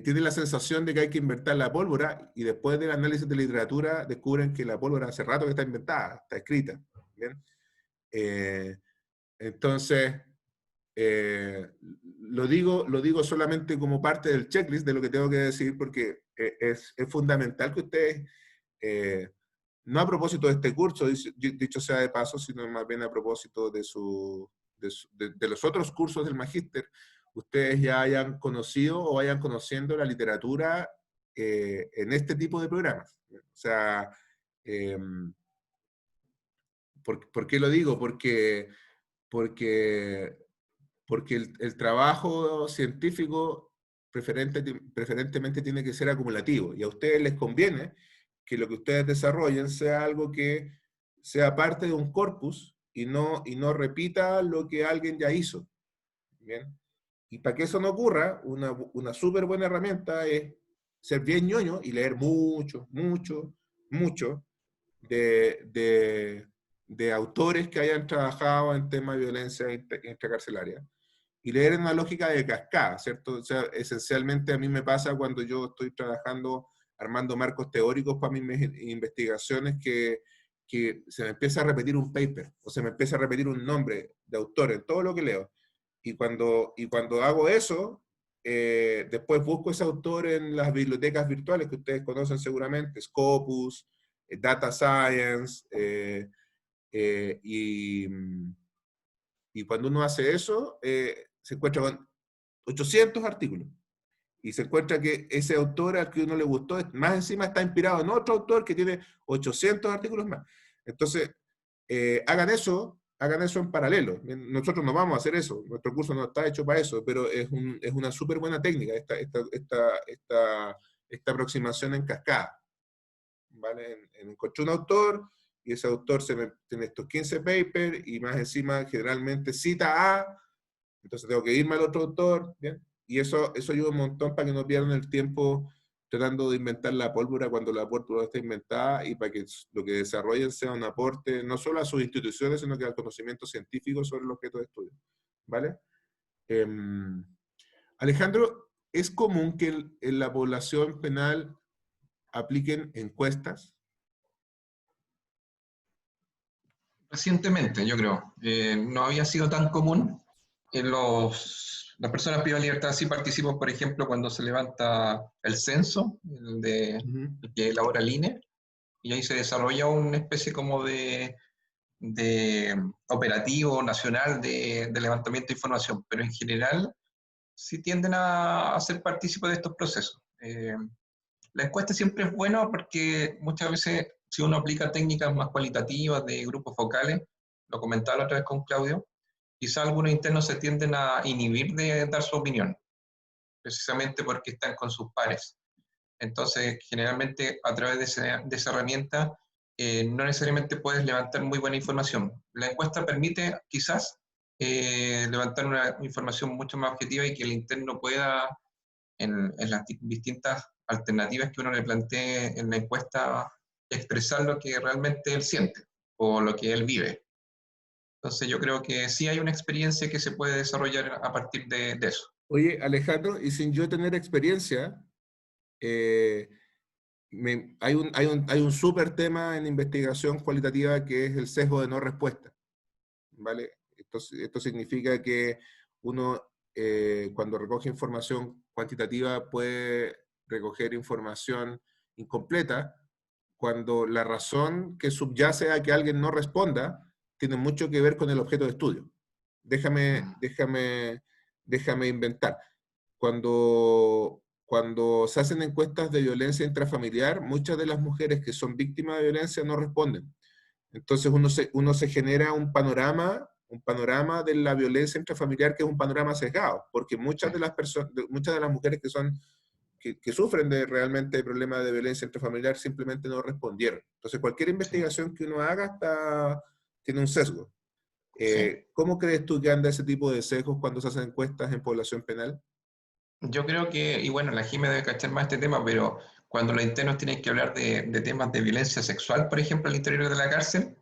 tienen la sensación de que hay que inventar la pólvora y después del análisis de literatura descubren que la pólvora hace rato que está inventada, está escrita. ¿Bien? Entonces, lo digo solamente como parte del checklist de lo que tengo que decir porque es fundamental que ustedes, no a propósito de este curso, dicho sea de paso, sino más bien a propósito de los otros cursos del magíster, ustedes ya hayan conocido o vayan conociendo la literatura en este tipo de programas. O sea, ¿por qué lo digo? Porque el trabajo científico preferentemente tiene que ser acumulativo, y a ustedes les conviene que lo que ustedes desarrollen sea algo que sea parte de un corpus y no repita lo que alguien ya hizo. ¿Bien? Y para que eso no ocurra, una súper buena herramienta es ser bien ñoño y leer mucho de autores que hayan trabajado en temas de violencia intracarcelaria. Y leer en una lógica de cascada, ¿cierto? O sea, esencialmente a mí me pasa cuando yo estoy trabajando, armando marcos teóricos para mis investigaciones, que se me empieza a repetir un paper, o se me empieza a repetir un nombre de autor en todo lo que leo. Y cuando hago eso, después busco ese autor en las bibliotecas virtuales que ustedes conocen seguramente, Scopus, Data Science, y cuando uno hace eso, se encuentra con 800 artículos. Y se encuentra que ese autor al que uno le gustó, más encima está inspirado en otro autor que tiene 800 artículos más. Entonces, hagan eso en paralelo. Nosotros no vamos a hacer eso, nuestro curso no está hecho para eso, pero es una súper buena técnica esta aproximación en cascada. ¿Vale? Encontré un autor, y ese autor tiene estos 15 papers, y más encima generalmente cita a, entonces tengo que irme al otro autor, ¿bien? Y eso ayuda un montón para que no pierdan el tiempo tratando de inventar la pólvora cuando la pólvora está inventada, y para que lo que desarrollen sea un aporte no solo a sus instituciones, sino que al conocimiento científico sobre el objeto de estudio. ¿Vale? Alejandro, ¿es común que en la población penal apliquen encuestas? Recientemente, yo creo. No había sido tan común. Las personas privadas de libertad sí participan, por ejemplo, cuando se levanta el censo, el que elabora el INE, y ahí se desarrolla una especie como de operativo nacional de levantamiento de información, pero en general sí tienden a ser partícipes de estos procesos. La encuesta siempre es buena porque muchas veces, si uno aplica técnicas más cualitativas de grupos focales, lo comentaba la otra vez con Claudio, quizá algunos internos se tienden a inhibir de dar su opinión, precisamente porque están con sus pares. Entonces, generalmente a través de esa herramienta no necesariamente puedes levantar muy buena información. La encuesta permite quizás levantar una información mucho más objetiva y que el interno pueda, en las distintas alternativas que uno le plantee en la encuesta, expresar lo que realmente él siente o lo que él vive. Entonces yo creo que sí hay una experiencia que se puede desarrollar a partir de eso. Oye, Alejandro, y sin yo tener experiencia, eh, hay un súper tema en investigación cualitativa que es el sesgo de no respuesta, ¿vale? Esto significa que uno, cuando recoge información cuantitativa, puede recoger información incompleta cuando la razón que subyace a que alguien no responda tiene mucho que ver con el objeto de estudio. Déjame inventar. Cuando se hacen encuestas de violencia intrafamiliar, muchas de las mujeres que son víctimas de violencia no responden. Entonces uno se genera un panorama de la violencia intrafamiliar que es un panorama sesgado, porque muchas de las personas, muchas de las mujeres que sufren realmente problemas de violencia intrafamiliar simplemente no respondieron. Entonces cualquier investigación que uno haga tiene un sesgo. ¿Cómo crees tú que anda ese tipo de sesgos cuando se hacen encuestas en población penal? Yo creo que, y bueno, la Jime debe cachar más este tema, pero cuando los internos tienen que hablar de temas de violencia sexual, por ejemplo, al interior de la cárcel,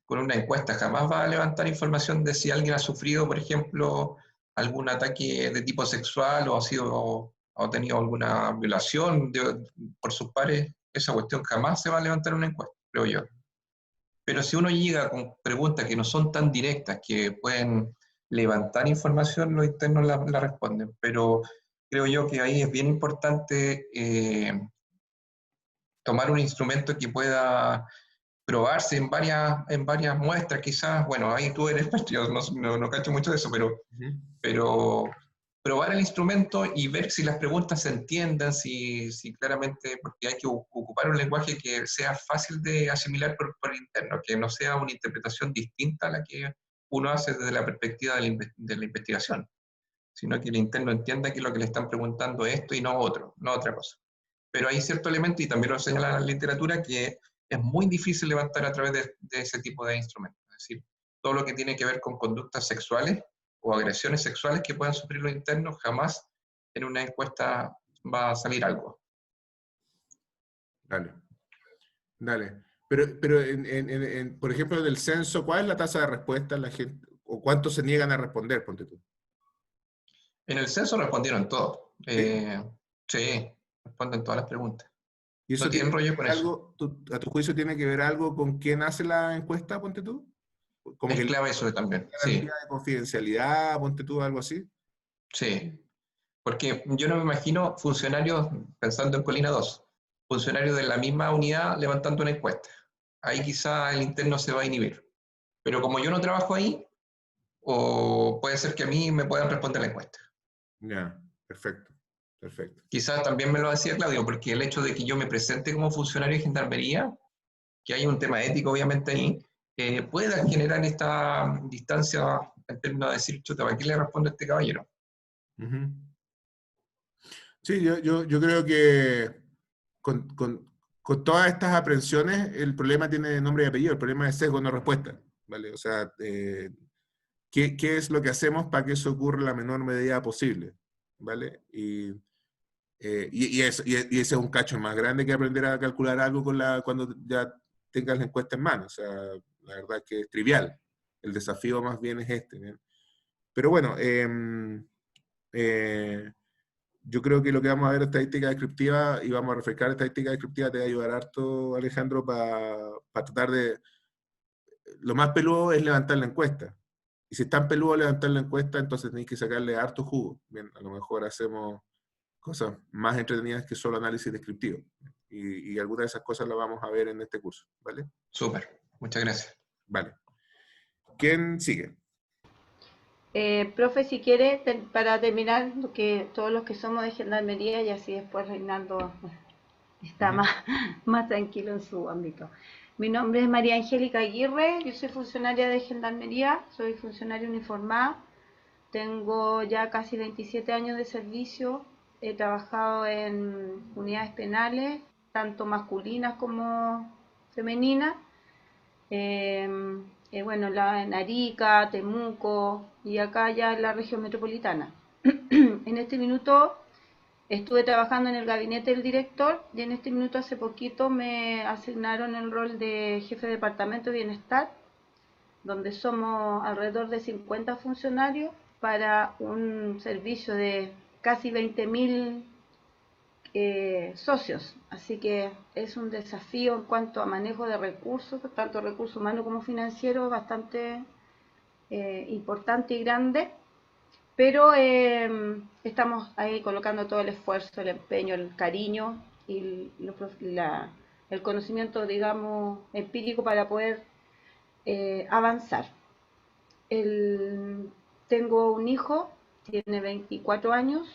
con una encuesta jamás va a levantar información de si alguien ha sufrido, por ejemplo, algún ataque de tipo sexual o o ha tenido alguna violación por sus pares. Esa cuestión jamás se va a levantar en una encuesta, creo yo. Pero si uno llega con preguntas que no son tan directas, que pueden levantar información, los internos la responden. Pero creo yo que ahí es bien importante tomar un instrumento que pueda probarse en varias muestras, quizás. Bueno, ahí tú eres, yo no cacho mucho de eso, pero probar el instrumento y ver si las preguntas se entiendan, si claramente, porque hay que ocupar un lenguaje que sea fácil de asimilar por el interno, que no sea una interpretación distinta a la que uno hace desde la perspectiva de la investigación, sino que el interno entienda que lo que le están preguntando es esto y no otro, no otra cosa. Pero hay cierto elemento, y también lo señala la literatura, que es muy difícil levantar a través de ese tipo de instrumentos. Es decir, todo lo que tiene que ver con conductas sexuales o agresiones sexuales que puedan sufrir los internos, jamás en una encuesta va a salir algo. Dale, dale. Pero por ejemplo, del censo, ¿cuál es la tasa de respuesta? La gente, ¿o cuántos se niegan a responder, ponte tú? En el censo respondieron todos. ¿Sí? Sí, responden todas las preguntas. ¿Y eso No tienen tiene que rollo ver con eso. algo, a tu juicio, tiene que ver algo con quién hace la encuesta, ponte tú? Como Es que clave eso también, garantía sí, de confidencialidad, ponte tú, algo así. sí. Porque yo no me imagino funcionarios, pensando en Colina 2, funcionarios de la misma unidad levantando una encuesta. Ahí quizá el interno se va a inhibir. Pero como yo no trabajo ahí, o puede ser que a mí me puedan responder la encuesta. Ya, perfecto, perfecto. Quizás también me lo decía Claudio, porque el hecho de que yo me presente como funcionario de gendarmería, que hay un tema ético obviamente ahí, pueda generar esta distancia en términos de decir, chuta, ¿para qué le responde a este caballero? Ujú. Sí, yo creo que con todas estas aprensiones, el problema tiene nombre y apellido, el problema es sesgo, no respuesta, ¿vale? O sea, ¿qué es lo que hacemos para que eso ocurra en la menor medida posible? ¿Vale? Y ese es un cacho más grande que aprender a calcular algo cuando ya tengas la encuesta en mano. O sea, la verdad es que es trivial. El desafío más bien es este. ¿Bien? Pero bueno, yo creo que lo que vamos a ver estadística descriptiva y vamos a refrescar estadística descriptiva te va a ayudar harto, Alejandro, para tratar de... Lo más peludo es levantar la encuesta. Y si es tan peludo levantar la encuesta, entonces tenéis que sacarle harto jugo. Bien, a lo mejor hacemos cosas más entretenidas que solo análisis descriptivo. Y algunas de esas cosas las vamos a ver en este curso, ¿vale? Súper, muchas gracias. Vale. ¿Quién sigue? Profe, si quiere, para terminar, que todos los que somos de gendarmería y así después Reinaldo está más tranquilo en su ámbito. Mi nombre es María Angélica Aguirre, yo soy funcionaria de Gendarmería, soy funcionaria uniformada, tengo ya casi 27 años de servicio, he trabajado en unidades penales, tanto masculinas como femeninas, bueno, en Arica, Temuco y acá ya en la región metropolitana. En este minuto estuve trabajando en el gabinete del director y en este minuto hace poquito me asignaron el rol de jefe de departamento de bienestar, donde somos alrededor de 50 funcionarios para un servicio de casi 20.000 socios. Así que es un desafío en cuanto a manejo de recursos, tanto recursos humanos como financieros, bastante importante y grande. Pero estamos ahí colocando todo el esfuerzo, el empeño, el cariño y el conocimiento, digamos, empírico para poder avanzar. Tengo un hijo, tiene 24 años.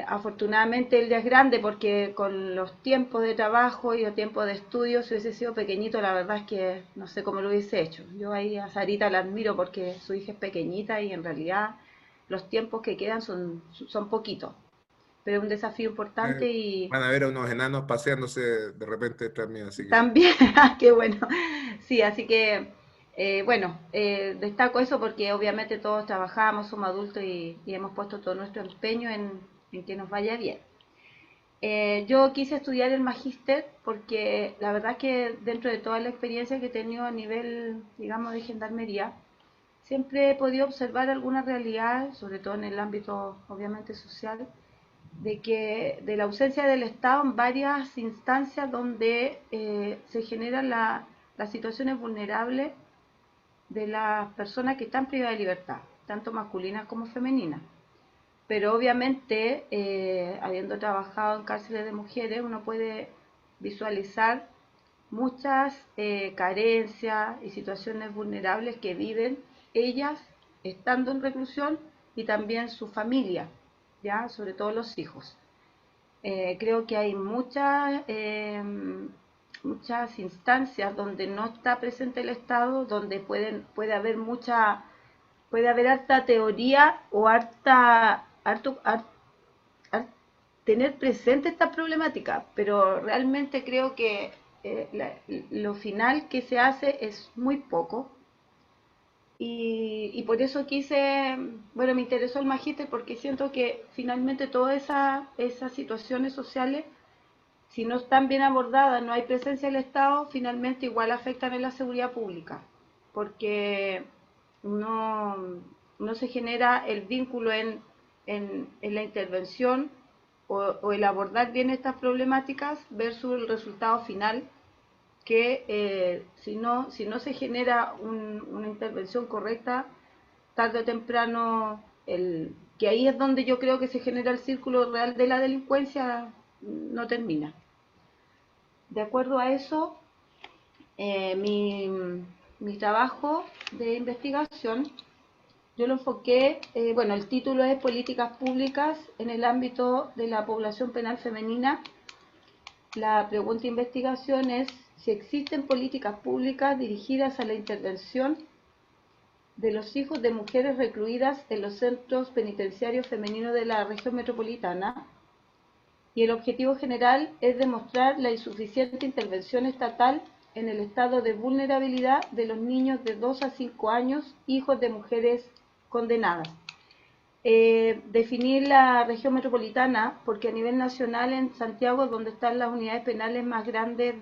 Afortunadamente él ya es grande porque con los tiempos de trabajo y los tiempos de estudio, si hubiese sido pequeñito, la verdad es que no sé cómo lo hubiese hecho. Yo ahí a Sarita la admiro porque su hija es pequeñita y en realidad los tiempos que quedan son poquitos. Pero es un desafío importante y Van a ver a unos enanos paseándose de repente detrás mío, así que... también, qué bueno. Sí, así que, bueno, destaco eso porque obviamente todos trabajamos, somos adultos y hemos puesto todo nuestro empeño en que nos vaya bien. Yo quise estudiar el magíster porque la verdad que dentro de toda la experiencia que he tenido a nivel, digamos, de gendarmería, siempre he podido observar alguna realidad, sobre todo en el ámbito, obviamente, social, de la ausencia del Estado en varias instancias donde se generan las situaciones vulnerables de las personas que están privadas de libertad, tanto masculinas como femeninas. Pero obviamente, habiendo trabajado en cárceles de mujeres, uno puede visualizar muchas carencias y situaciones vulnerables que viven ellas estando en reclusión y también su familia, ya sobre todo los hijos. Creo que hay muchas instancias donde no está presente el Estado, donde puede haber harta teoría o tener presente esta problemática, pero realmente creo que lo final que se hace es muy poco. Y por eso bueno, me interesó el magíster porque siento que finalmente todas esas situaciones sociales, si no están bien abordadas, no hay presencia del Estado, finalmente igual afectan en la seguridad pública, porque no, no se genera el vínculo en la intervención o el abordar bien estas problemáticas versus el resultado final que si no se genera una intervención correcta, tarde o temprano, que ahí es donde yo creo que se genera el círculo real de la delincuencia, no termina. De acuerdo a eso, mi trabajo de investigación, yo lo enfoqué, bueno, el título es Políticas Públicas en el ámbito de la población penal femenina. La pregunta de investigación es si existen políticas públicas dirigidas a la intervención de los hijos de mujeres recluidas en los centros penitenciarios femeninos de la región metropolitana, y el objetivo general es demostrar la insuficiente intervención estatal en el estado de vulnerabilidad de los niños de 2 a 5 años, hijos de mujeres condenadas. Definir la región metropolitana, porque a nivel nacional en Santiago es donde están las unidades penales más grandes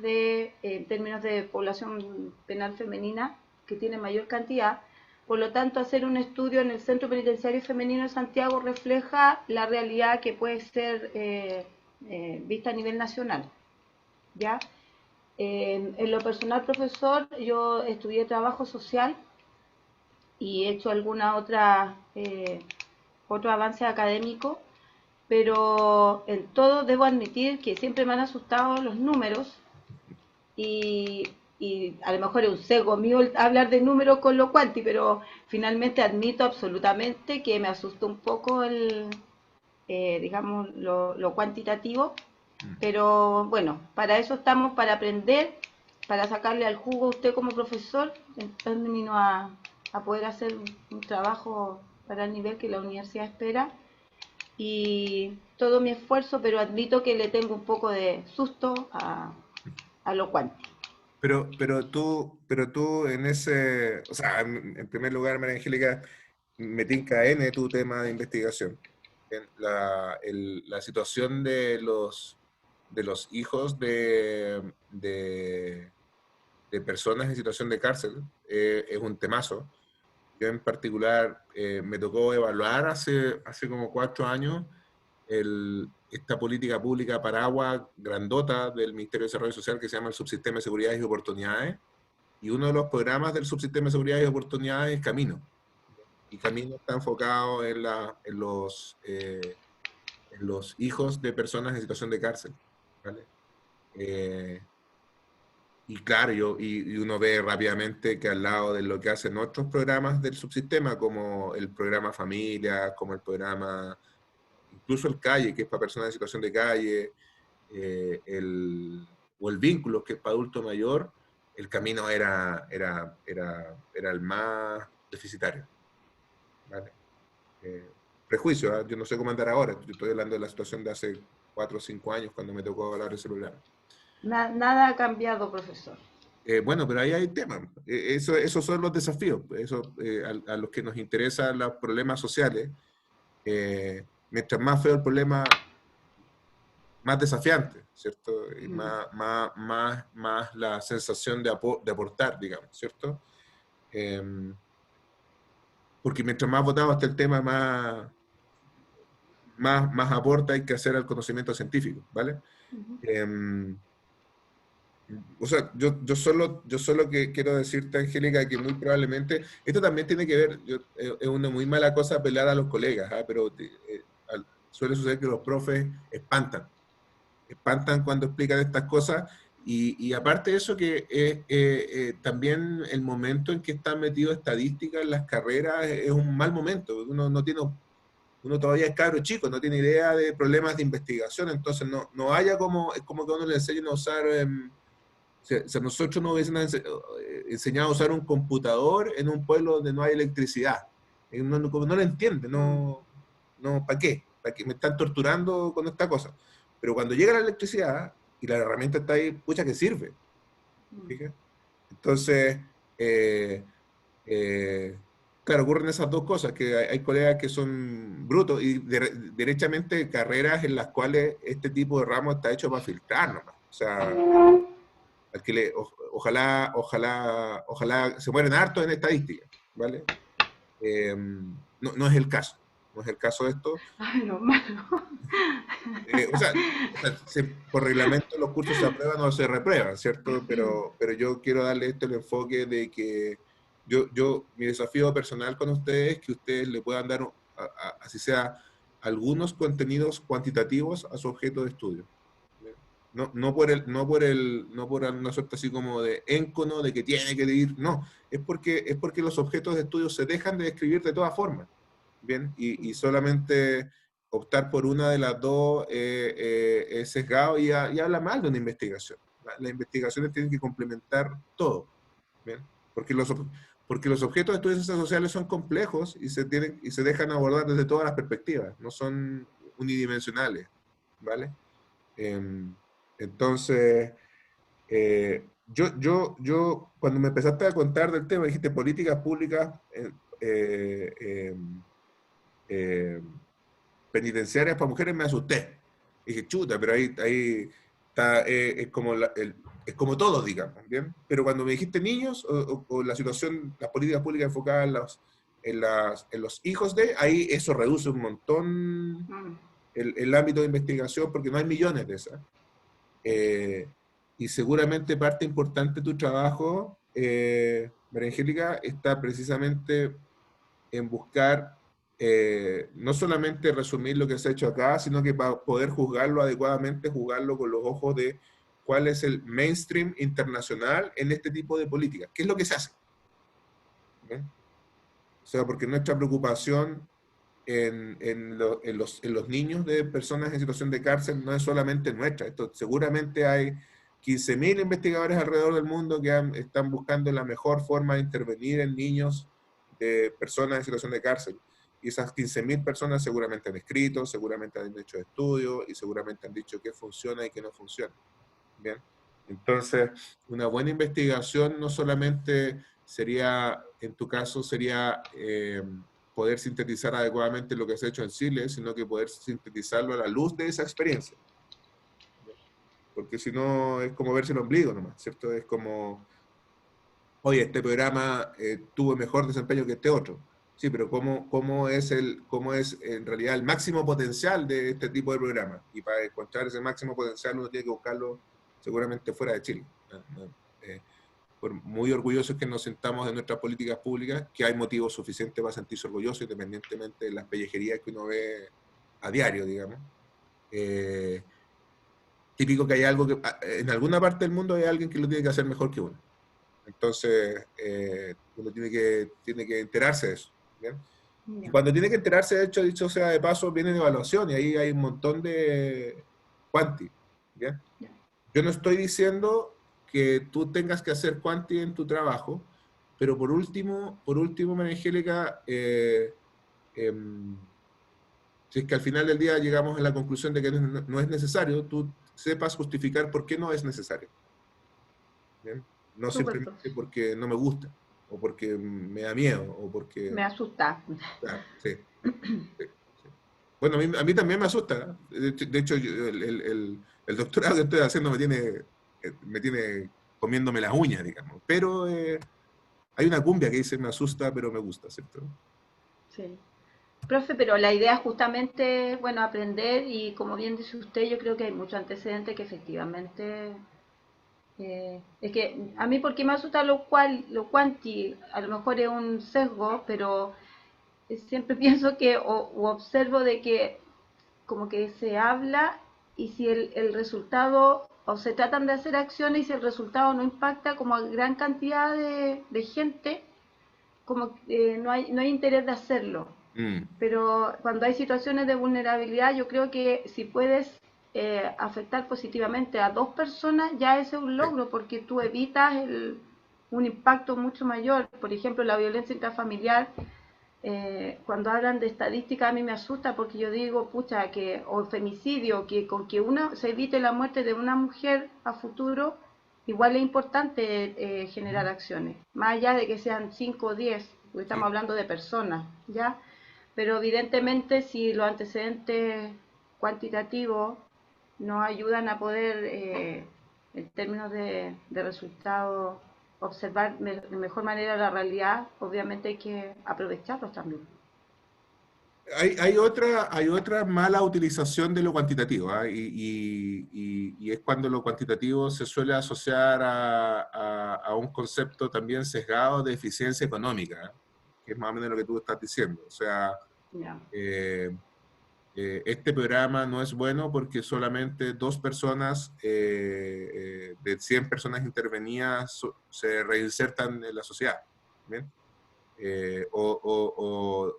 en términos de población penal femenina, que tiene mayor cantidad. Por lo tanto, hacer un estudio en el Centro Penitenciario Femenino de Santiago refleja la realidad que puede ser vista a nivel nacional. ¿Ya? En lo personal, profesor, yo estudié trabajo social y he hecho alguna otro avance académico, pero en todo debo admitir que siempre me han asustado los números y a lo mejor es un sesgo mío hablar de números con lo cuanti, pero finalmente admito absolutamente que me asustó un poco digamos, lo cuantitativo, pero bueno, para eso estamos, para aprender, para sacarle al jugo a usted como profesor, en términos a poder hacer un trabajo para el nivel que la universidad espera. Y todo mi esfuerzo, pero admito que le tengo un poco de susto a lo cuántico. Pero tú en ese, o sea, en primer lugar, María Angélica, me tinca N tu tema de investigación. La situación de los hijos de personas en situación de cárcel es un temazo. Yo en particular me tocó evaluar hace como 4 años esta política pública paraguas grandota del Ministerio de Desarrollo Social que se llama el Subsistema de Seguridades y Oportunidades, y uno de los programas del Subsistema de Seguridades y Oportunidades es Camino. Y Camino está enfocado en los hijos de personas en situación de cárcel, ¿vale? Y claro, y uno ve rápidamente que al lado de lo que hacen otros programas del subsistema, como el programa Familia, como el programa, incluso el Calle, que es para personas en situación de calle, o el Vínculo, que es para adulto mayor, el Camino era el más deficitario, ¿vale? Prejuicio, ¿eh? Yo no sé cómo andar ahora, yo estoy hablando de la situación de hace 4 o 5 años cuando me tocó hablar de ese programa. Nada ha cambiado, profesor. Bueno, pero ahí hay temas. Esos son los desafíos. A los que nos interesan los problemas sociales, mientras más feo el problema, más desafiante, ¿cierto? Y más la sensación de aportar, digamos, ¿cierto? Porque mientras más votado esté el tema, más aporta hay que hacer al conocimiento científico, ¿vale? O sea, yo solo que quiero decirte, Angélica, que muy probablemente, esto también tiene que ver, es una muy mala cosa apelar a los colegas, ¿ah? Pero suele suceder que los profes espantan cuando explican estas cosas, y aparte de eso que también el momento en que están metidos estadísticas en las carreras es un mal momento. Uno todavía es cabro chico, no tiene idea de problemas de investigación, entonces no haya como, es como que a uno le enseñen a usar... Si a nosotros nos hubiesen enseñado a usar un computador en un pueblo donde no hay electricidad, como no lo entiende, ¿para qué? ¿Para qué? Me están torturando con esta cosa. Pero cuando llega la electricidad y la herramienta está ahí, pucha que sirve. ¿Fíjate? Entonces, claro, ocurren esas dos cosas, que hay colegas que son brutos y derechamente carreras en las cuales este tipo de ramo está hecho para filtrar nomás. O sea, al que ojalá se mueren hartos en estadística, ¿vale? No es el caso, no es el caso de esto. Ay, no, malo. O sea, por reglamento los cursos se aprueban o se reprueban, ¿cierto? Pero yo quiero darle esto el enfoque de que mi desafío personal con ustedes es que ustedes le puedan dar, así sea, algunos contenidos cuantitativos a su objeto de estudio. No por una suerte así como de éncono, de que tiene que ir, no, es porque los objetos de estudio se dejan de describir de todas formas, ¿bien? Y solamente optar por una de las dos es sesgado y habla mal de una investigación. Las investigaciones tienen que complementar todo, ¿bien? Porque los objetos de estudio de ciencias sociales son complejos y se dejan abordar desde todas las perspectivas, no son unidimensionales, ¿vale? Entonces, cuando me empezaste a contar del tema, dijiste políticas públicas penitenciarias para mujeres, me asusté. Dije, chuta, pero ahí está, es es como todo, digamos, ¿bien? Pero cuando me dijiste niños, o la situación, las políticas públicas enfocadas en los hijos de, ahí eso reduce un montón el ámbito de investigación, porque no hay millones de esas. Y seguramente parte importante de tu trabajo, María Angélica, está precisamente en buscar no solamente resumir lo que se ha hecho acá, sino que para poder juzgarlo adecuadamente, juzgarlo con los ojos de cuál es el mainstream internacional en este tipo de políticas. ¿Qué es lo que se hace? ¿Bien? O sea, porque nuestra preocupación en los niños de personas en situación de cárcel no es solamente nuestra. Esto seguramente hay 15.000 investigadores alrededor del mundo que están buscando la mejor forma de intervenir en niños de personas en situación de cárcel. Y esas 15.000 personas seguramente han escrito, seguramente han hecho estudios y seguramente han dicho qué funciona y qué no funciona. ¿Bien? Entonces, una buena investigación no solamente sería, en tu caso, sería poder sintetizar adecuadamente lo que se ha hecho en Chile, sino que poder sintetizarlo a la luz de esa experiencia. Porque si no, es como verse el ombligo nomás, ¿cierto? Es como, oye, este programa tuvo mejor desempeño que este otro. Sí, pero ¿cómo es en realidad el máximo potencial de este tipo de programa? Y para encontrar ese máximo potencial uno tiene que buscarlo seguramente fuera de Chile. Por muy orgullosos que nos sentamos de nuestras políticas públicas, que hay motivos suficientes para sentirse orgullosos, independientemente de las pellejerías que uno ve a diario, digamos. Típico que hay algo que, en alguna parte del mundo hay alguien que lo tiene que hacer mejor que uno. Entonces, uno tiene que enterarse de eso. ¿Bien? Y cuando tiene que enterarse, de hecho, dicho sea de paso, viene de evaluación y ahí hay un montón de cuanti. ¿Bien? Yo no estoy diciendo que tú tengas que hacer cuanti en tu trabajo, pero por último, María Angélica, si es que al final del día llegamos a la conclusión de que no es necesario, tú sepas justificar por qué no es necesario. ¿Bien? No simplemente porque no me gusta, o porque me da miedo, o porque... Me asusta. Claro, sí, sí. Bueno, a mí también me asusta. De hecho, el doctorado que estoy haciendo me tiene comiéndome las uñas, digamos. Pero hay una cumbia que dice me asusta, pero me gusta, ¿cierto? Sí. Profe, pero la idea es justamente, bueno, aprender y como bien dice usted, yo creo que hay muchos antecedentes que efectivamente... es que a mí porque me asusta lo cuanti, a lo mejor es un sesgo, pero siempre pienso que o observo de que como que se habla y si el resultado, o se tratan de hacer acciones y si el resultado no impacta como a gran cantidad de gente, como que no hay interés de hacerlo. Mm. Pero cuando hay situaciones de vulnerabilidad, yo creo que si puedes afectar positivamente a 2 personas, ya ese es un Sí. logro, porque tú evitas un impacto mucho mayor. Por ejemplo, la violencia intrafamiliar, cuando hablan de estadística a mí me asusta porque yo digo, pucha, o femicidio, que con que se evite la muerte de una mujer a futuro, igual es importante generar acciones, más allá de que sean 5 o 10, porque estamos Sí. hablando de personas, ¿ya? Pero evidentemente si los antecedentes cuantitativos nos ayudan a poder, en términos de resultados, observar de mejor manera la realidad, obviamente hay que aprovecharlos también. Hay otra mala utilización de lo cuantitativo, ¿ah? Y es cuando lo cuantitativo se suele asociar a un concepto también sesgado de eficiencia económica, ¿eh? Que es más o menos lo que tú estás diciendo. O sea, Ya. este programa no es bueno porque solamente 2 personas de 100 personas intervenidas se reinsertan en la sociedad. ¿Bien? O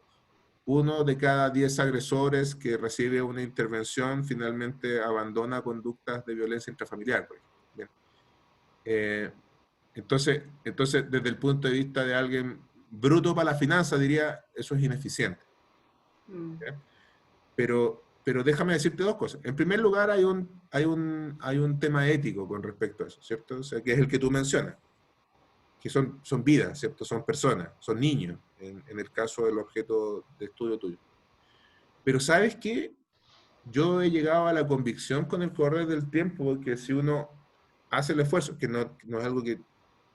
1 de cada 10 agresores que recibe una intervención finalmente abandona conductas de violencia intrafamiliar, por ejemplo. Bien. Entonces, desde el punto de vista de alguien bruto para la finanza, diría, eso es ineficiente. ¿Ya? Pero déjame decirte 2 cosas. En primer lugar, hay un tema ético con respecto a eso, ¿cierto? O sea, que es el que tú mencionas, que son vidas, ¿cierto? Son personas, son niños, en el caso del objeto de estudio tuyo. Pero ¿sabes qué? Yo he llegado a la convicción con el correr del tiempo que si uno hace el esfuerzo, que no es algo que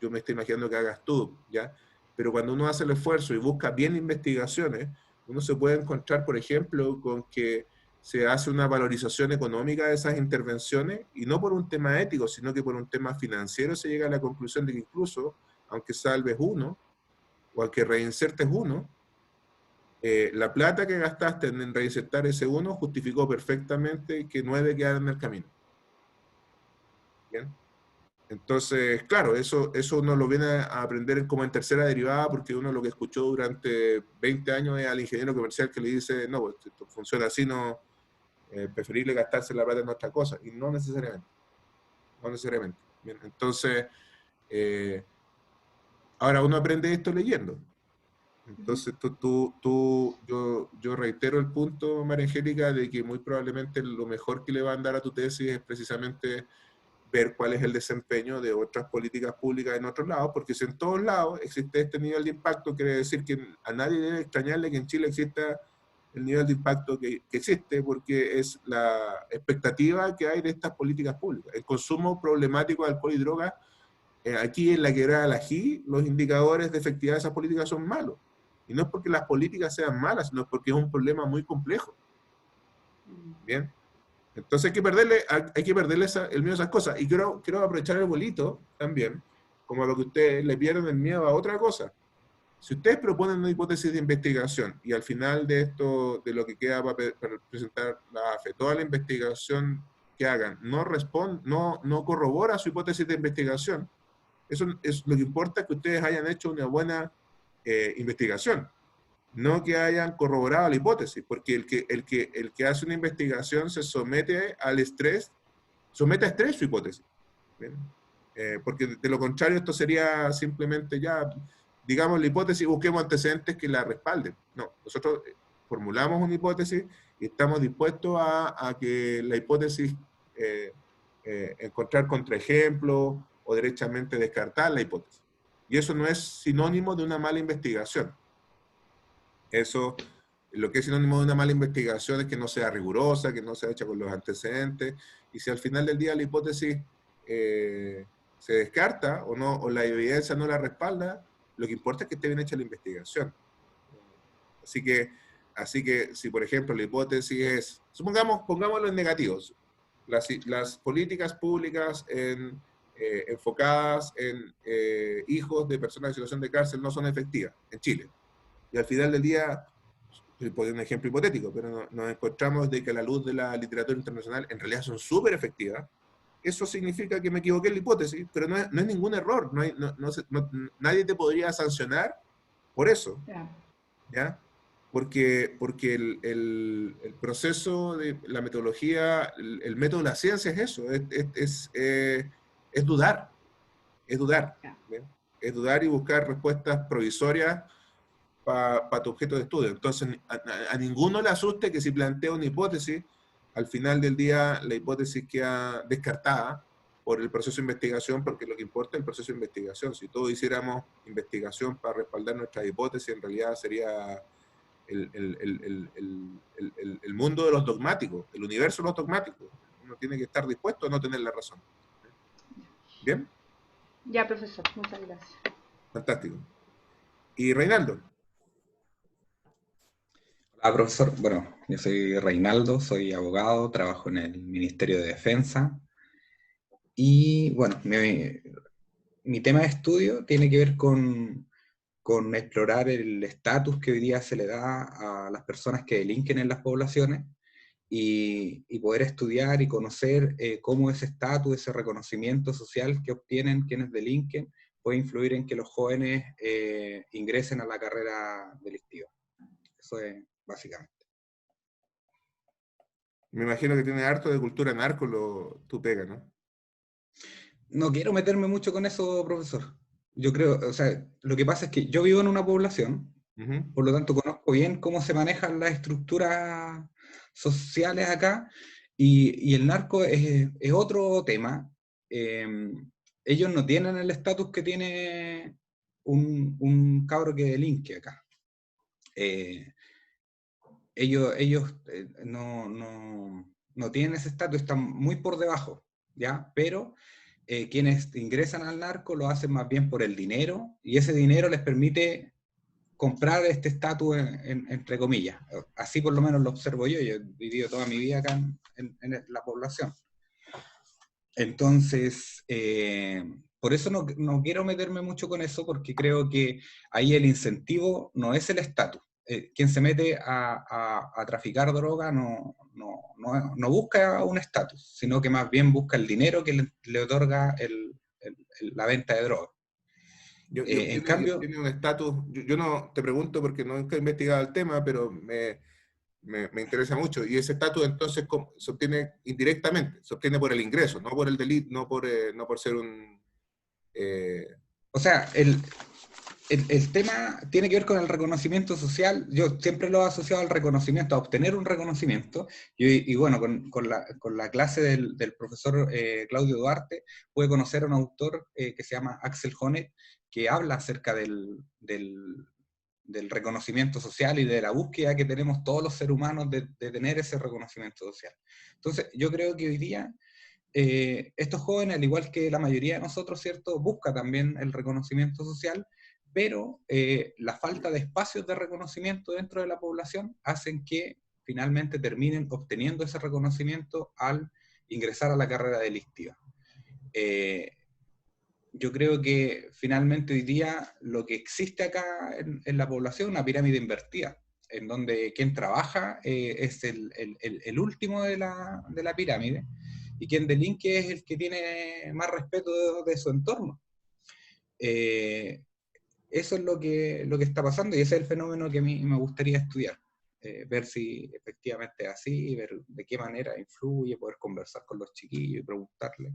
yo me estoy imaginando que hagas tú, ¿ya? Pero cuando uno hace el esfuerzo y busca bien investigaciones, uno se puede encontrar, por ejemplo, con que se hace una valorización económica de esas intervenciones y no por un tema ético, sino que por un tema financiero se llega a la conclusión de que incluso, aunque salves uno o aunque reinsertes uno, la plata que gastaste en reinsertar ese uno justificó perfectamente que 9 quedaran en el camino. ¿Bien? Entonces, claro, eso uno lo viene a aprender como en tercera derivada, porque uno lo que escuchó durante 20 años es al ingeniero comercial que le dice, no, pues esto funciona así, no, preferible gastarse la plata en otra cosa, y no necesariamente. no necesariamente. Bien, entonces, ahora uno aprende esto leyendo. Entonces, yo reitero el punto, María Angélica, de que muy probablemente lo mejor que le va a dar a tu tesis es precisamente ver cuál es el desempeño de otras políticas públicas en otros lados, porque si en todos lados existe este nivel de impacto, quiere decir que a nadie debe extrañarle que en Chile exista el nivel de impacto que existe, porque es la expectativa que hay de estas políticas públicas. El consumo problemático de alcohol y drogas, aquí en la Quebrada del Ají, los indicadores de efectividad de esas políticas son malos. Y no es porque las políticas sean malas, sino porque es un problema muy complejo. ¿Bien? Entonces hay que perderle el miedo a esas cosas. Y quiero aprovechar el bolito también, como a lo que ustedes le pierden el miedo a otra cosa. Si ustedes proponen una hipótesis de investigación y al final de esto, de lo que queda para presentar la AFE, toda la investigación que hagan no corrobora su hipótesis de investigación, eso es lo que importa, es que ustedes hayan hecho una buena investigación, no que hayan corroborado la hipótesis, porque el que hace una investigación se somete al estrés, somete a estrés su hipótesis. ¿Bien? Porque de lo contrario esto sería simplemente ya, digamos la hipótesis, busquemos antecedentes que la respalden. No, nosotros formulamos una hipótesis y estamos dispuestos a que la hipótesis encontrar contraejemplos o derechamente descartar la hipótesis. Y eso no es sinónimo de una mala investigación. Eso, lo que es sinónimo de una mala investigación es que no sea rigurosa, que no sea hecha con los antecedentes, y si al final del día la hipótesis se descarta o la evidencia no la respalda, lo que importa es que esté bien hecha la investigación. Así que si por ejemplo la hipótesis es, pongámoslo en negativos, las políticas públicas enfocadas en hijos de personas en situación de cárcel no son efectivas en Chile. Y al final del día, estoy poniendo un ejemplo hipotético, pero nos encontramos de que a la luz de la literatura internacional en realidad son súper efectivas. Eso significa que me equivoqué en la hipótesis, pero no es ningún error. Nadie te podría sancionar por eso. ¿Ya? Porque el proceso de la metodología, el método de la ciencia es eso, es dudar. Es dudar. ¿Bien? Es dudar y buscar respuestas provisorias para tu objeto de estudio. Entonces, a ninguno le asuste que si plantea una hipótesis, al final del día la hipótesis queda descartada por el proceso de investigación, porque lo que importa es el proceso de investigación. Si todos hiciéramos investigación para respaldar nuestras hipótesis, en realidad sería el mundo de los dogmáticos, el universo de los dogmáticos. Uno tiene que estar dispuesto a no tener la razón. ¿Bien? Ya, profesor, muchas gracias. Fantástico. ¿Y Reinaldo? Hola, profesor. Bueno, yo soy Reinaldo, soy abogado, trabajo en el Ministerio de Defensa. Y bueno, mi tema de estudio tiene que ver con explorar el estatus que hoy día se le da a las personas que delinquen en las poblaciones y poder estudiar y conocer cómo ese estatus, ese reconocimiento social que obtienen quienes delinquen puede influir en que los jóvenes ingresen a la carrera delictiva. Eso es básicamente. Me imagino que tiene harto de cultura narco tu pega, ¿no? No quiero meterme mucho con eso, profesor. Yo creo, o sea, lo que pasa es que yo vivo en una población, por lo tanto conozco bien cómo se manejan las estructuras sociales acá, y el narco es otro tema. Ellos no tienen el estatus que tiene un cabro que delinque acá. Ellos no tienen ese estatus, están muy por debajo, ¿ya? Pero quienes ingresan al narco lo hacen más bien por el dinero, y ese dinero les permite comprar este estatus, entre comillas. Así por lo menos lo observo yo he vivido toda mi vida acá en la población. Entonces, por eso no quiero meterme mucho con eso, porque creo que ahí el incentivo no es el estatus. Quien se mete a traficar droga no busca un estatus, sino que más bien busca el dinero que le otorga la venta de droga. En cambio, tiene un estatus, yo no te pregunto porque nunca he investigado el tema, pero me me interesa mucho. Y ese estatus entonces se obtiene indirectamente, se obtiene por el ingreso, no por el delito, no por ser un... O sea, el tema tiene que ver con el reconocimiento social. Yo siempre lo he asociado al reconocimiento, a obtener un reconocimiento. Y bueno, con la clase del profesor Claudio Duarte, pude conocer a un autor que se llama Axel Honneth, que habla acerca del reconocimiento social y de la búsqueda que tenemos todos los seres humanos de tener ese reconocimiento social. Entonces, yo creo que hoy día estos jóvenes, al igual que la mayoría de nosotros, ¿cierto?, busca también el reconocimiento social, pero la falta de espacios de reconocimiento dentro de la población hacen que finalmente terminen obteniendo ese reconocimiento al ingresar a la carrera delictiva. Yo creo que finalmente hoy día lo que existe acá en la población es una pirámide invertida, en donde quien trabaja es el último de la pirámide, y quien delinque es el que tiene más respeto de su entorno. Eso es lo que está pasando, y ese es el fenómeno que a mí me gustaría estudiar. Ver si efectivamente es así, ver de qué manera influye, poder conversar con los chiquillos y preguntarles,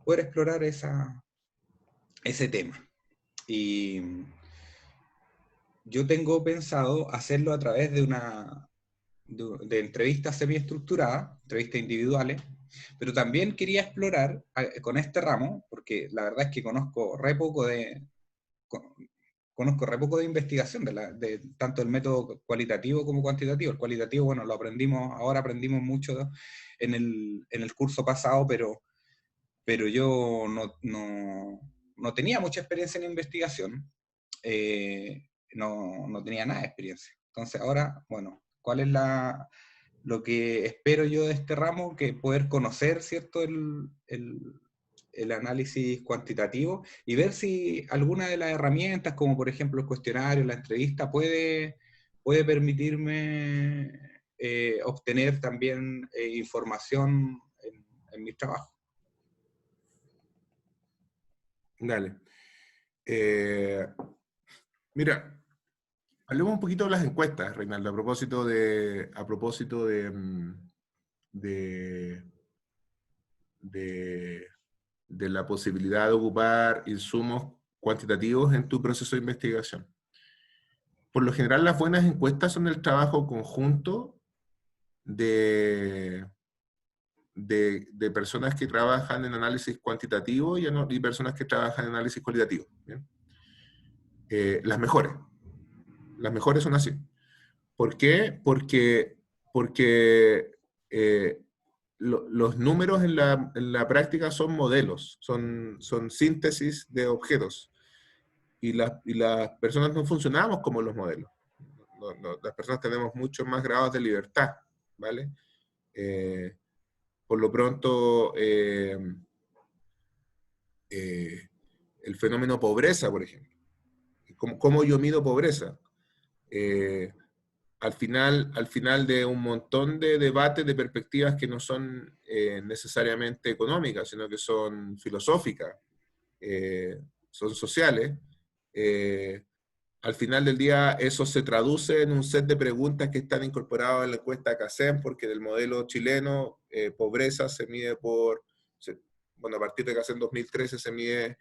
poder explorar ese tema. Y yo tengo pensado hacerlo a través de entrevistas semiestructuradas, entrevistas individuales, pero también quería explorar con este ramo, porque la verdad es que conozco re poco de investigación, de tanto el método cualitativo como cuantitativo. El cualitativo, bueno, ahora aprendimos mucho en el curso pasado, pero yo no tenía mucha experiencia en investigación, no tenía nada de experiencia. Entonces ahora, bueno, ¿cuál es lo que espero yo de este ramo? Que poder conocer, ¿cierto?, el análisis cuantitativo y ver si alguna de las herramientas, como por ejemplo el cuestionario, la entrevista, puede permitirme obtener también información en mi trabajo. Dale. Mira, hablemos un poquito de las encuestas, Reinaldo, a propósito de la posibilidad de ocupar insumos cuantitativos en tu proceso de investigación. Por lo general, las buenas encuestas son el trabajo conjunto de personas que trabajan en análisis cuantitativo y personas que trabajan en análisis cualitativo. ¿Bien? Las mejores son así. ¿Por qué? Porque los números en la práctica son modelos, son síntesis de objetos, y las personas no funcionamos como los modelos. Las personas tenemos muchos más grados de libertad, ¿vale? Por lo pronto, el fenómeno pobreza, por ejemplo. ¿Cómo yo mido pobreza? Al final de un montón de debates, de perspectivas que no son necesariamente económicas, sino que son filosóficas, son sociales, al final del día eso se traduce en un set de preguntas que están incorporadas en la encuesta CACEM, porque del modelo chileno, pobreza se mide a partir de CACEM 2013 se mide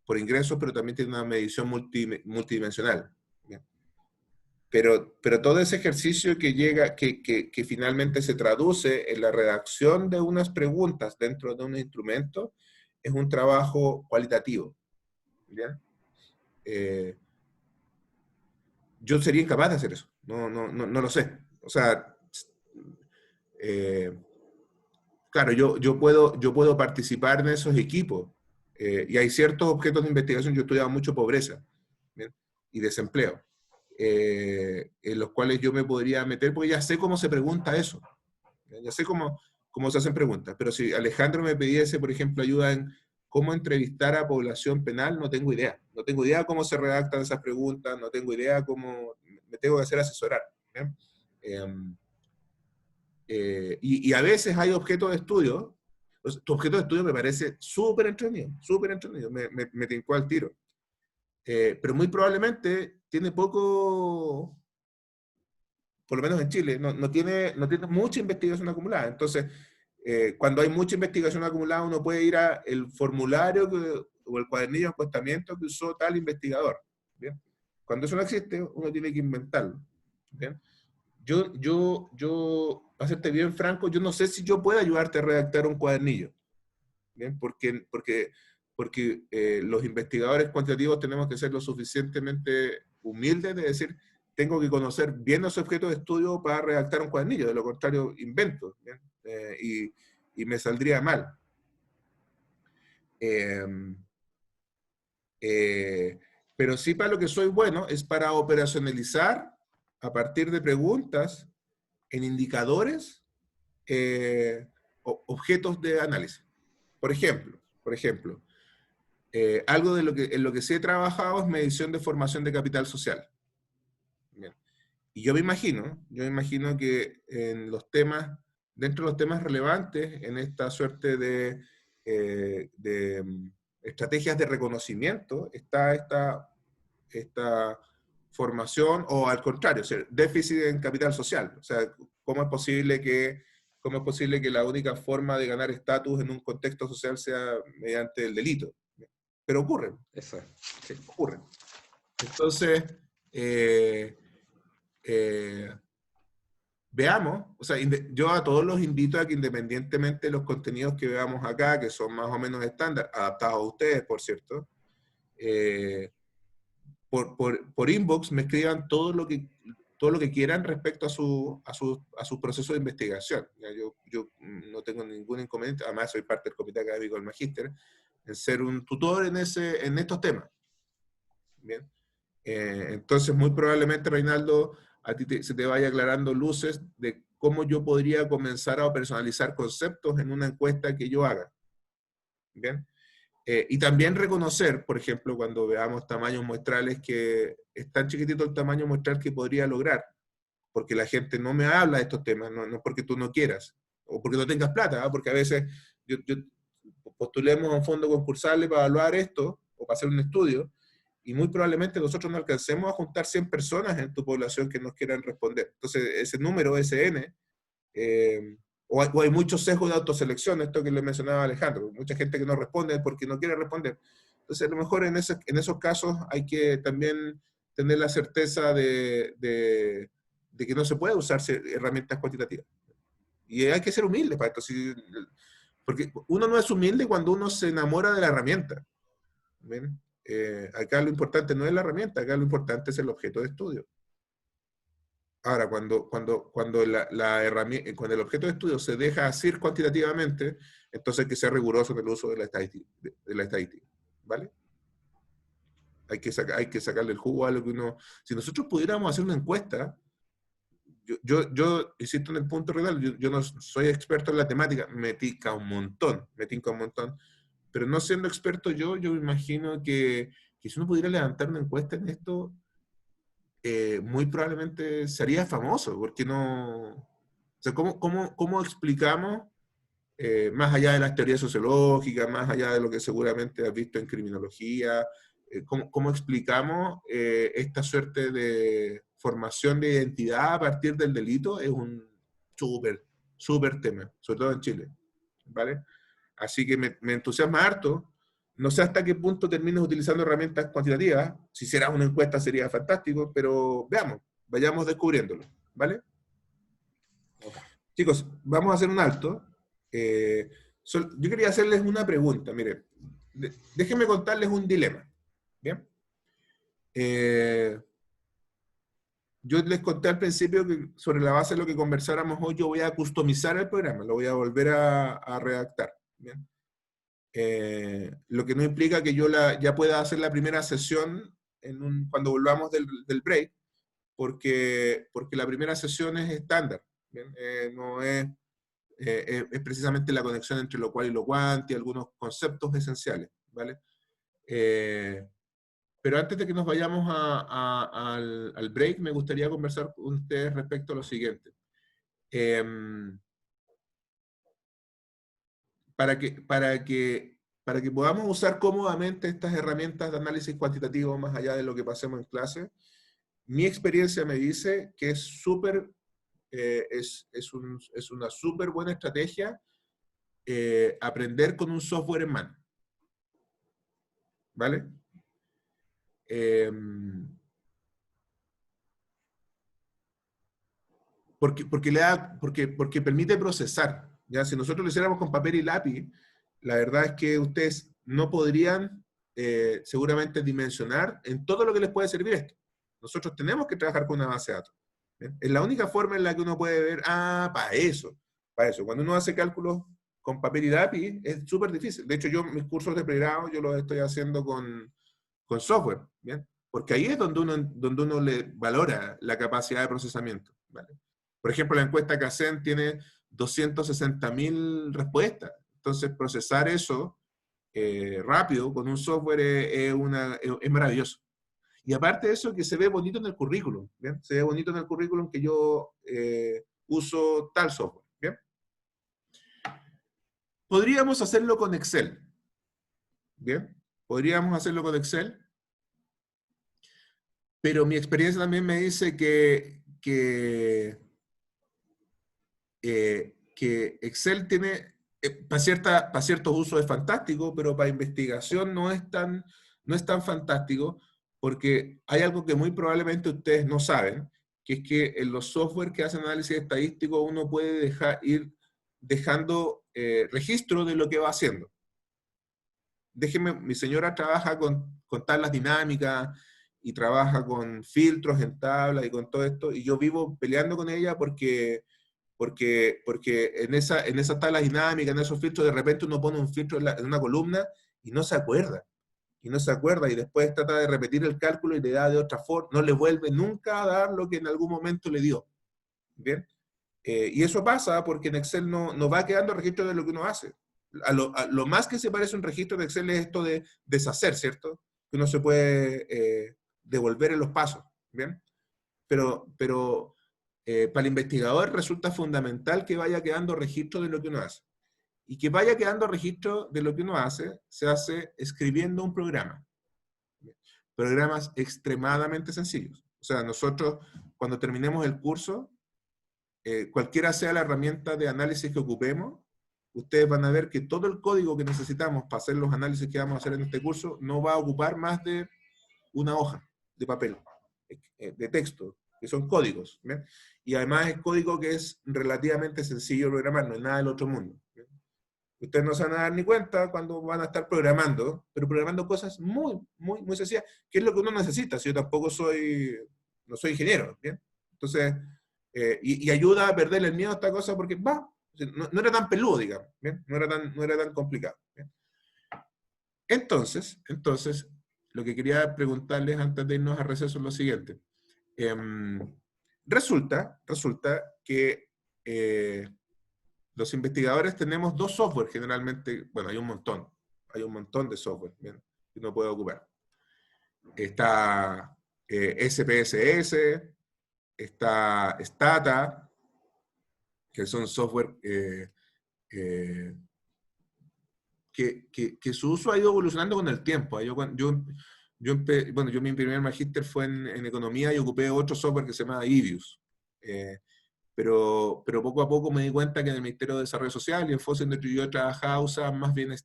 por ingresos, pero también tiene una medición multidimensional. ¿Bien? Pero todo ese ejercicio que finalmente se traduce en la redacción de unas preguntas dentro de un instrumento, es un trabajo cualitativo. ¿Bien? Yo sería incapaz de hacer eso. No lo sé. O sea, claro, yo puedo participar en esos equipos, y hay ciertos objetos de investigación. Yo he estudiado mucho pobreza, ¿bien?, y desempleo, en los cuales yo me podría meter, porque ya sé cómo se pregunta eso, ya sé cómo se hacen preguntas. Pero si Alejandro me pidiese, por ejemplo, ayuda en cómo entrevistar a población penal, no tengo idea. No tengo idea cómo se redactan esas preguntas, no tengo idea cómo me tengo que hacer asesorar. Y a veces hay objetos de estudio. Tu objeto de estudio me parece súper entretenido, me tincó al tiro. Pero muy probablemente tiene poco por lo menos en Chile, no tiene mucha investigación acumulada. Entonces, cuando hay mucha investigación acumulada, uno puede ir al formulario o el cuadernillo de encuestamiento que usó tal investigador. ¿Bien? Cuando eso no existe, uno tiene que inventarlo. ¿Bien? Para serte bien franco, yo no sé si yo puedo ayudarte a redactar un cuadernillo. ¿Bien? Porque los investigadores cuantitativos tenemos que ser lo suficientemente humildes de decir, tengo que conocer bien los objetos de estudio para redactar un cuadernillo, de lo contrario invento, ¿bien? Y me saldría mal. Pero sí, para lo que soy bueno es para operacionalizar a partir de preguntas en indicadores objetos de análisis. Por ejemplo, algo en lo que sí he trabajado es medición de formación de capital social. Bien. Y yo me imagino que en los temas, dentro de los temas relevantes, en esta suerte de estrategias de reconocimiento, está esta formación, o al contrario, o sea, déficit en capital social. O sea, ¿cómo es posible que la única forma de ganar estatus en un contexto social sea mediante el delito? Pero ocurren. Eso es. Sí. Ocurren. Entonces, veamos, o sea, yo a todos los invito a que independientemente de los contenidos que veamos acá, que son más o menos estándar, adaptados a ustedes, por cierto, por inbox me escriban todo lo que quieran respecto a su proceso de investigación. ¿Ya? Yo no tengo ningún inconveniente, además soy parte del comité académico del Magíster, en ser un tutor en estos temas. Bien. Entonces, muy probablemente, Reinaldo, a ti se te vaya aclarando luces de cómo yo podría comenzar a personalizar conceptos en una encuesta que yo haga. Bien. Y también reconocer, por ejemplo, cuando veamos tamaños muestrales, que es tan chiquitito el tamaño muestral que podría lograr, porque la gente no me habla de estos temas, no porque tú no quieras, o porque no tengas plata, ¿eh? Porque a veces postulemos a un fondo concursable para evaluar esto, o para hacer un estudio, y muy probablemente nosotros no alcancemos a juntar 100 personas en tu población que nos quieran responder. Entonces, ese número, SN, o hay muchos sesgos de autoselección, esto que le mencionaba Alejandro, mucha gente que no responde porque no quiere responder. Entonces, a lo mejor en esos casos hay que también tener la certeza de que no se puede usar herramientas cuantitativas. Y hay que ser humilde para esto, porque uno no es humilde cuando uno se enamora de la herramienta. ¿Ven? Acá lo importante no es la herramienta, acá lo importante es el objeto de estudio. Ahora, cuando el objeto de estudio se deja asir cuantitativamente, entonces hay que ser riguroso en el uso de la estadística. ¿Vale? Hay que sacarle el jugo a lo que uno... Si nosotros pudiéramos hacer una encuesta, yo insisto en el punto real, yo no soy experto en la temática, me tinca un montón, pero no siendo experto yo me imagino que si uno pudiera levantar una encuesta en esto, muy probablemente sería famoso, porque no... O sea, ¿cómo explicamos, más allá de las teorías sociológicas, más allá de lo que seguramente has visto en criminología, cómo explicamos esta suerte de formación de identidad a partir del delito? Es un súper tema, sobre todo en Chile, ¿vale? Así que me entusiasma harto. No sé hasta qué punto termines utilizando herramientas cuantitativas. Si hicieras una encuesta sería fantástico, pero veamos, vayamos descubriéndolo, ¿vale? Chicos, vamos a hacer un alto. Yo quería hacerles una pregunta. Mire, déjenme contarles un dilema. ¿Bien? Yo les conté al principio que sobre la base de lo que conversáramos hoy, yo voy a customizar el programa, lo voy a volver a redactar. ¿Bien? Lo que no implica que yo ya pueda hacer la primera sesión cuando volvamos del break, porque la primera sesión es estándar. ¿Bien? No es precisamente la conexión entre lo cual y lo cuanti, algunos conceptos esenciales, ¿vale? Pero antes de que nos vayamos al break, me gustaría conversar con ustedes respecto a lo siguiente. Para que podamos usar cómodamente estas herramientas de análisis cuantitativo más allá de lo que pasemos en clase, mi experiencia me dice que es súper es una súper buena estrategia aprender con un software en mano. ¿Vale? Porque permite procesar. ¿Ya? Si nosotros lo hiciéramos con papel y lápiz, la verdad es que ustedes no podrían seguramente dimensionar en todo lo que les puede servir esto. Nosotros tenemos que trabajar con una base de datos. ¿Bien? Es la única forma en la que uno puede ver, para eso. Cuando uno hace cálculos con papel y lápiz, es súper difícil. De hecho, yo mis cursos de pregrado, yo los estoy haciendo con software, ¿bien? Porque ahí es donde uno le valora la capacidad de procesamiento, ¿vale? Por ejemplo, la encuesta Kaizen tiene 260.000 respuestas. Entonces, procesar eso rápido con un software es maravilloso. Y aparte de eso, que se ve bonito en el currículum, ¿bien? Se ve bonito en el currículum que yo uso tal software, ¿bien? Podríamos hacerlo con Excel, ¿bien? Podríamos hacerlo con Excel, pero mi experiencia también me dice que Excel tiene, para ciertos usos es fantástico, pero para investigación no es tan fantástico, porque hay algo que muy probablemente ustedes no saben, que es que en los software que hacen análisis estadístico uno puede ir dejando registro de lo que va haciendo. Mi señora trabaja con tablas dinámicas y trabaja con filtros en tablas y con todo esto, y yo vivo peleando con ella porque en esas tablas dinámicas, en esos filtros, de repente uno pone un filtro en una columna y no se acuerda. Y después trata de repetir el cálculo y le da de otra forma, no le vuelve nunca a dar lo que en algún momento le dio. ¿Bien? Y eso pasa porque en Excel no va quedando registro de lo que uno hace. A lo más que se parece a un registro de Excel es esto de deshacer, ¿cierto? Que uno se puede devolver en los pasos, ¿bien? Pero para el investigador resulta fundamental que vaya quedando registro de lo que uno hace. Y que vaya quedando registro de lo que uno hace, se hace escribiendo un programa. Programas extremadamente sencillos. O sea, nosotros, cuando terminemos el curso, cualquiera sea la herramienta de análisis que ocupemos, ustedes van a ver que todo el código que necesitamos para hacer los análisis que vamos a hacer en este curso no va a ocupar más de una hoja de papel, de texto, que son códigos. ¿Bien? Y además es código que es relativamente sencillo de programar, no es nada del otro mundo. ¿Bien? Ustedes no se van a dar ni cuenta cuando van a estar programando, pero programando cosas muy, muy, muy sencillas, que es lo que uno necesita. Si yo tampoco no soy ingeniero, ¿bien? Entonces, y ayuda a perderle el miedo a esta cosa porque no era tan peludo, digamos, ¿bien? No era tan complicado. ¿Bien? Entonces, lo que quería preguntarles antes de irnos a receso es lo siguiente. Resulta que los investigadores tenemos dos software generalmente, bueno, hay un montón de software, ¿bien? Que uno puede ocupar. Está SPSS, está Stata, que son software que su uso ha ido evolucionando con el tiempo. Mi primer magíster fue en economía y ocupé otro software que se llama Ibius. Pero poco a poco me di cuenta que en el Ministerio de Desarrollo Social y en FOSE, donde yo trabajaba, usaban más bien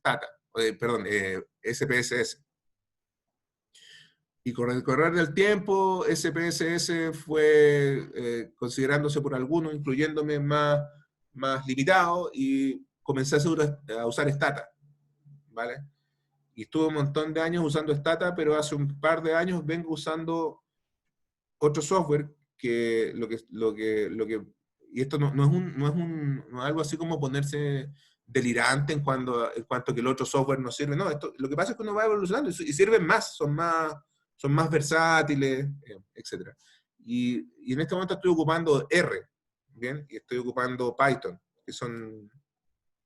SPSS. Y con el correr del tiempo, SPSS fue considerándose por algunos, incluyéndome más limitado, y comencé a usar Stata, ¿vale? Y estuve un montón de años usando Stata, pero hace un par de años vengo usando otro software que y esto no es algo así como ponerse delirante en cuanto a que el otro software no sirve. No, lo que pasa es que uno va evolucionando y sirven más, son más versátiles, etc. Y en este momento estoy ocupando R, ¿bien? Y estoy ocupando Python, que son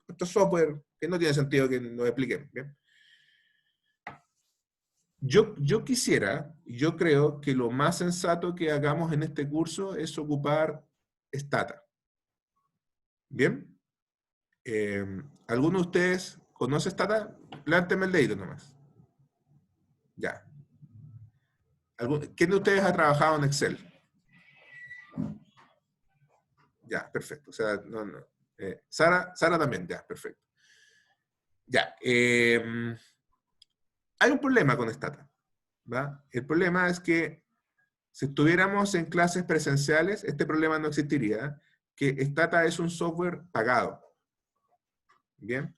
estos software que no tiene sentido que nos expliquen, ¿bien? Yo creo que lo más sensato que hagamos en este curso es ocupar Stata. ¿Bien? ¿Alguno de ustedes conoce Stata? Plántenme el dedito nomás. Ya. ¿Quién de ustedes ha trabajado en Excel? Ya, perfecto. O sea, Sara también, ya, perfecto. Ya. Hay un problema con Stata, ¿va? El problema es que si estuviéramos en clases presenciales, este problema no existiría, que Stata es un software pagado. ¿Bien?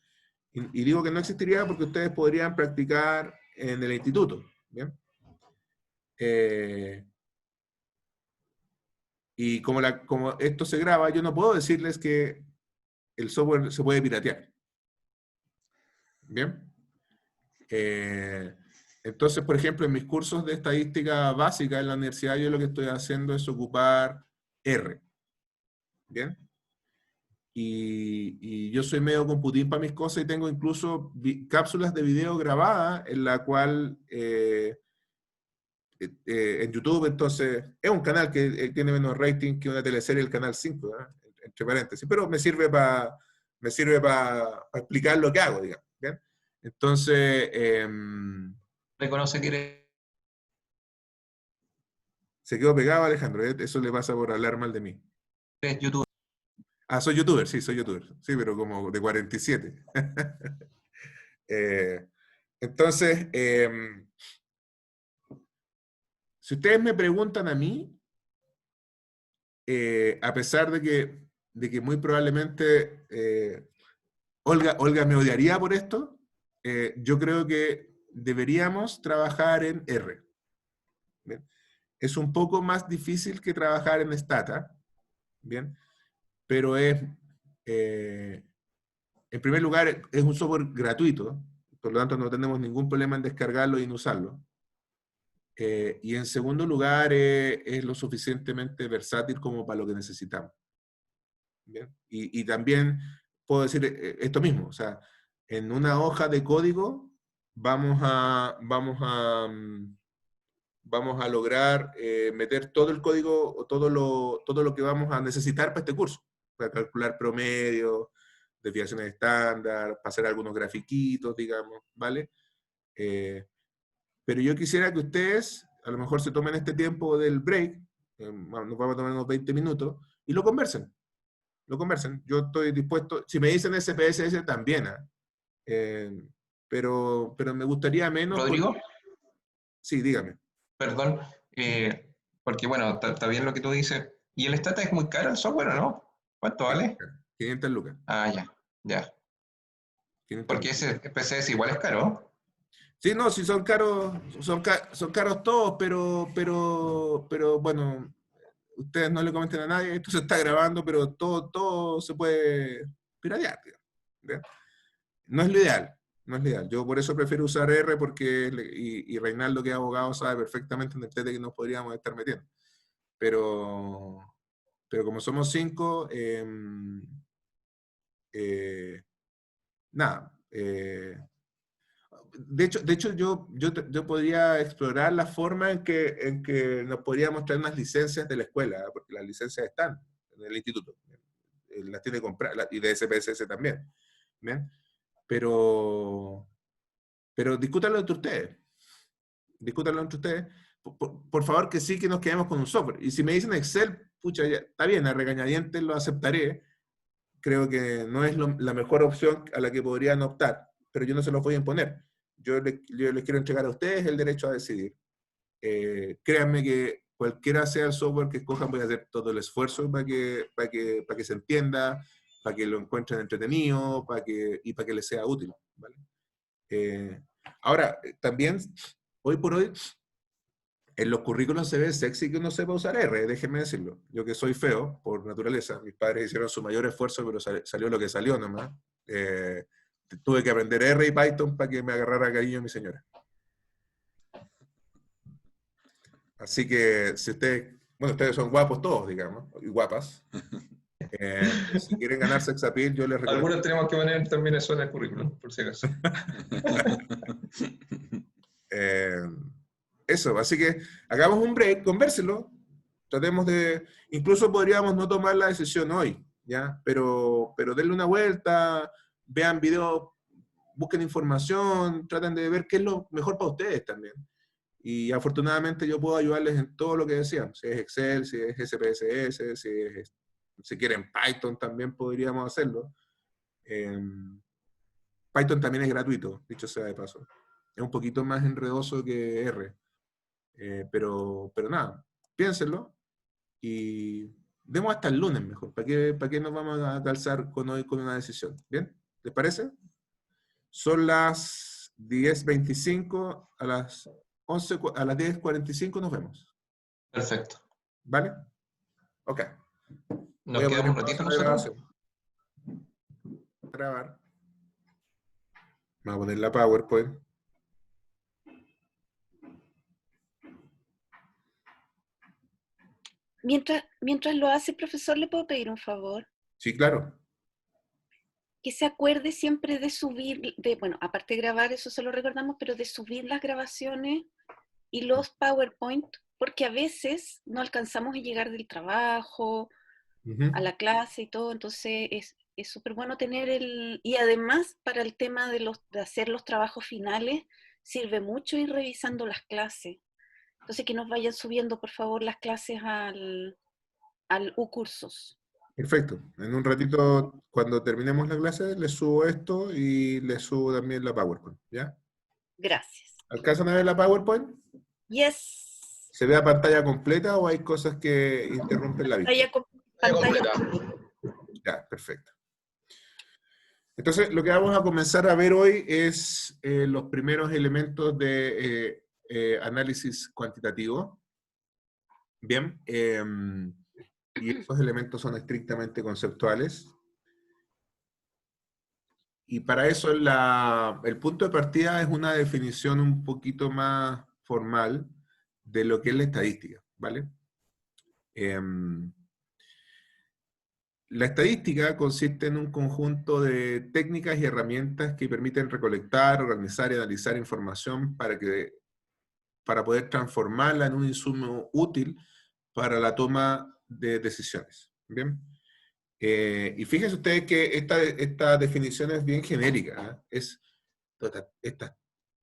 Y digo que no existiría porque ustedes podrían practicar en el instituto. ¿Bien? Y como esto se graba, yo no puedo decirles que el software se puede piratear. ¿Bien? Entonces, por ejemplo, en mis cursos de estadística básica en la universidad, yo lo que estoy haciendo es ocupar R. ¿Bien? Y yo soy medio computín para mis cosas y tengo incluso cápsulas de video grabadas en la cual en YouTube, entonces, es un canal que tiene menos rating que una teleserie del Canal 5, ¿verdad? Entre paréntesis, pero me sirve para explicar lo que hago, digamos. ¿Bien? Entonces, Reconoce que eres se quedó pegado Alejandro, eso le pasa por hablar mal de mí. youtuber. Ah, soy youtuber, sí, sí, pero como de 47. Entonces, si ustedes me preguntan a mí, a pesar de que muy probablemente Olga me odiaría por esto, yo creo que deberíamos trabajar en R. ¿Bien? Es un poco más difícil que trabajar en Stata, ¿bien? Pero en primer lugar, es un software gratuito, por lo tanto no tenemos ningún problema en descargarlo y en usarlo. Y en segundo lugar, es lo suficientemente versátil como para lo que necesitamos. ¿Bien? Y también puedo decir esto mismo, o sea, en una hoja de código vamos a lograr meter todo el código o todo lo que vamos a necesitar para este curso, para calcular promedio, desviaciones estándar, pasar algunos grafiquitos, digamos, ¿vale? Pero yo quisiera que ustedes, a lo mejor se tomen este tiempo del break, nos vamos a tomar unos 20 minutos, y lo conversen. Lo conversen. Yo estoy dispuesto, si me dicen SPSS también, pero me gustaría menos. Rodrigo, Sí, dígame. perdón, porque bueno, está bien lo que tú dices. ¿Y el Stata es muy caro el software o no? ¿Cuánto Sí, vale? 500 lucas. Ah, ya. 500 Porque lucas. ese PCS igual es caro. Sí, no, sí son caros, son caros todos, pero bueno, ustedes no le comenten a nadie, esto se está grabando, pero todo se puede piratear, digamos, ¿ya? No es lo ideal, no es lo ideal. Yo por eso prefiero usar R porque, y Reinaldo que es abogado sabe perfectamente en el tete que nos podríamos estar metiendo. Pero como somos 5, nada. De hecho yo podría explorar la forma en que nos podríamos traer unas licencias de la escuela, porque las licencias están en el instituto. Las tiene que comprar, y de SPSS también. ¿Bien? Pero discútanlo entre ustedes. Discútanlo entre ustedes. Por favor, que sí que nos quedemos con un software. Y si me dicen Excel, pucha, ya, está bien, a regañadientes lo aceptaré. Creo que no es la mejor opción a la que podrían optar, pero yo no se los voy a imponer. Yo les quiero entregar a ustedes el derecho a decidir. Créanme que cualquiera sea el software que escojan, voy a hacer todo el esfuerzo para que se entienda, para que lo encuentren entretenido, y para que les sea útil. ¿Vale? Ahora, también, hoy por hoy, en los currículos se ve sexy que uno sepa usar R, déjenme decirlo. Yo que soy feo, por naturaleza, mis padres hicieron su mayor esfuerzo, pero salió lo que salió nomás. Tuve que aprender R y Python para que me agarrara cariño mi señora. Así que si ustedes son guapos todos, digamos, y guapas. Si quieren ganar sex appeal, yo les recomiendo. Algunos tenemos que poner también eso en el currículum, por si acaso. Eso, así que hagamos un break, convérselo, tratemos incluso podríamos no tomar la decisión hoy, ¿ya? Pero denle una vuelta, vean videos, busquen información, traten de ver qué es lo mejor para ustedes también. Y afortunadamente yo puedo ayudarles en todo lo que decían, si es Excel, si es SPSS, si es si quieren Python también podríamos hacerlo. Python también es gratuito, dicho sea de paso. Es un poquito más enredoso que R. Pero nada, piénsenlo y demos hasta el lunes mejor. ¿Para qué nos vamos a calzar hoy con una decisión? ¿Bien? ¿Les parece? Son las 10:25, a las 10:45 nos vemos. Perfecto. ¿Vale? Ok. Nos quedamos un ratito nosotros. Grabar. Vamos a poner la PowerPoint. Mientras lo hace, profesor, ¿le puedo pedir un favor? Sí, claro. Que se acuerde siempre de subir, bueno, aparte de grabar, eso se lo recordamos, pero de subir las grabaciones y los PowerPoint, porque a veces no alcanzamos a llegar del trabajo, a la clase y todo, entonces es súper bueno tener y además para el tema de hacer los trabajos finales, sirve mucho ir revisando las clases. Entonces que nos vayan subiendo, por favor, las clases al U-Cursos. Perfecto. En un ratito, cuando terminemos la clase, les subo esto y les subo también la PowerPoint, ¿ya? Gracias. ¿Alcanzan a ver la PowerPoint? Yes. ¿Se ve a pantalla completa o hay cosas que interrumpen la vista? Pantalla. Ya, perfecto. Entonces, lo que vamos a comenzar a ver hoy es los primeros elementos de análisis cuantitativo. Bien. Y estos elementos son estrictamente conceptuales. Y para eso el punto de partida es una definición un poquito más formal de lo que es la estadística, ¿vale? La estadística consiste en un conjunto de técnicas y herramientas que permiten recolectar, organizar y analizar información para poder transformarla en un insumo útil para la toma de decisiones. ¿Bien? Y fíjense ustedes que esta definición es bien genérica. Estas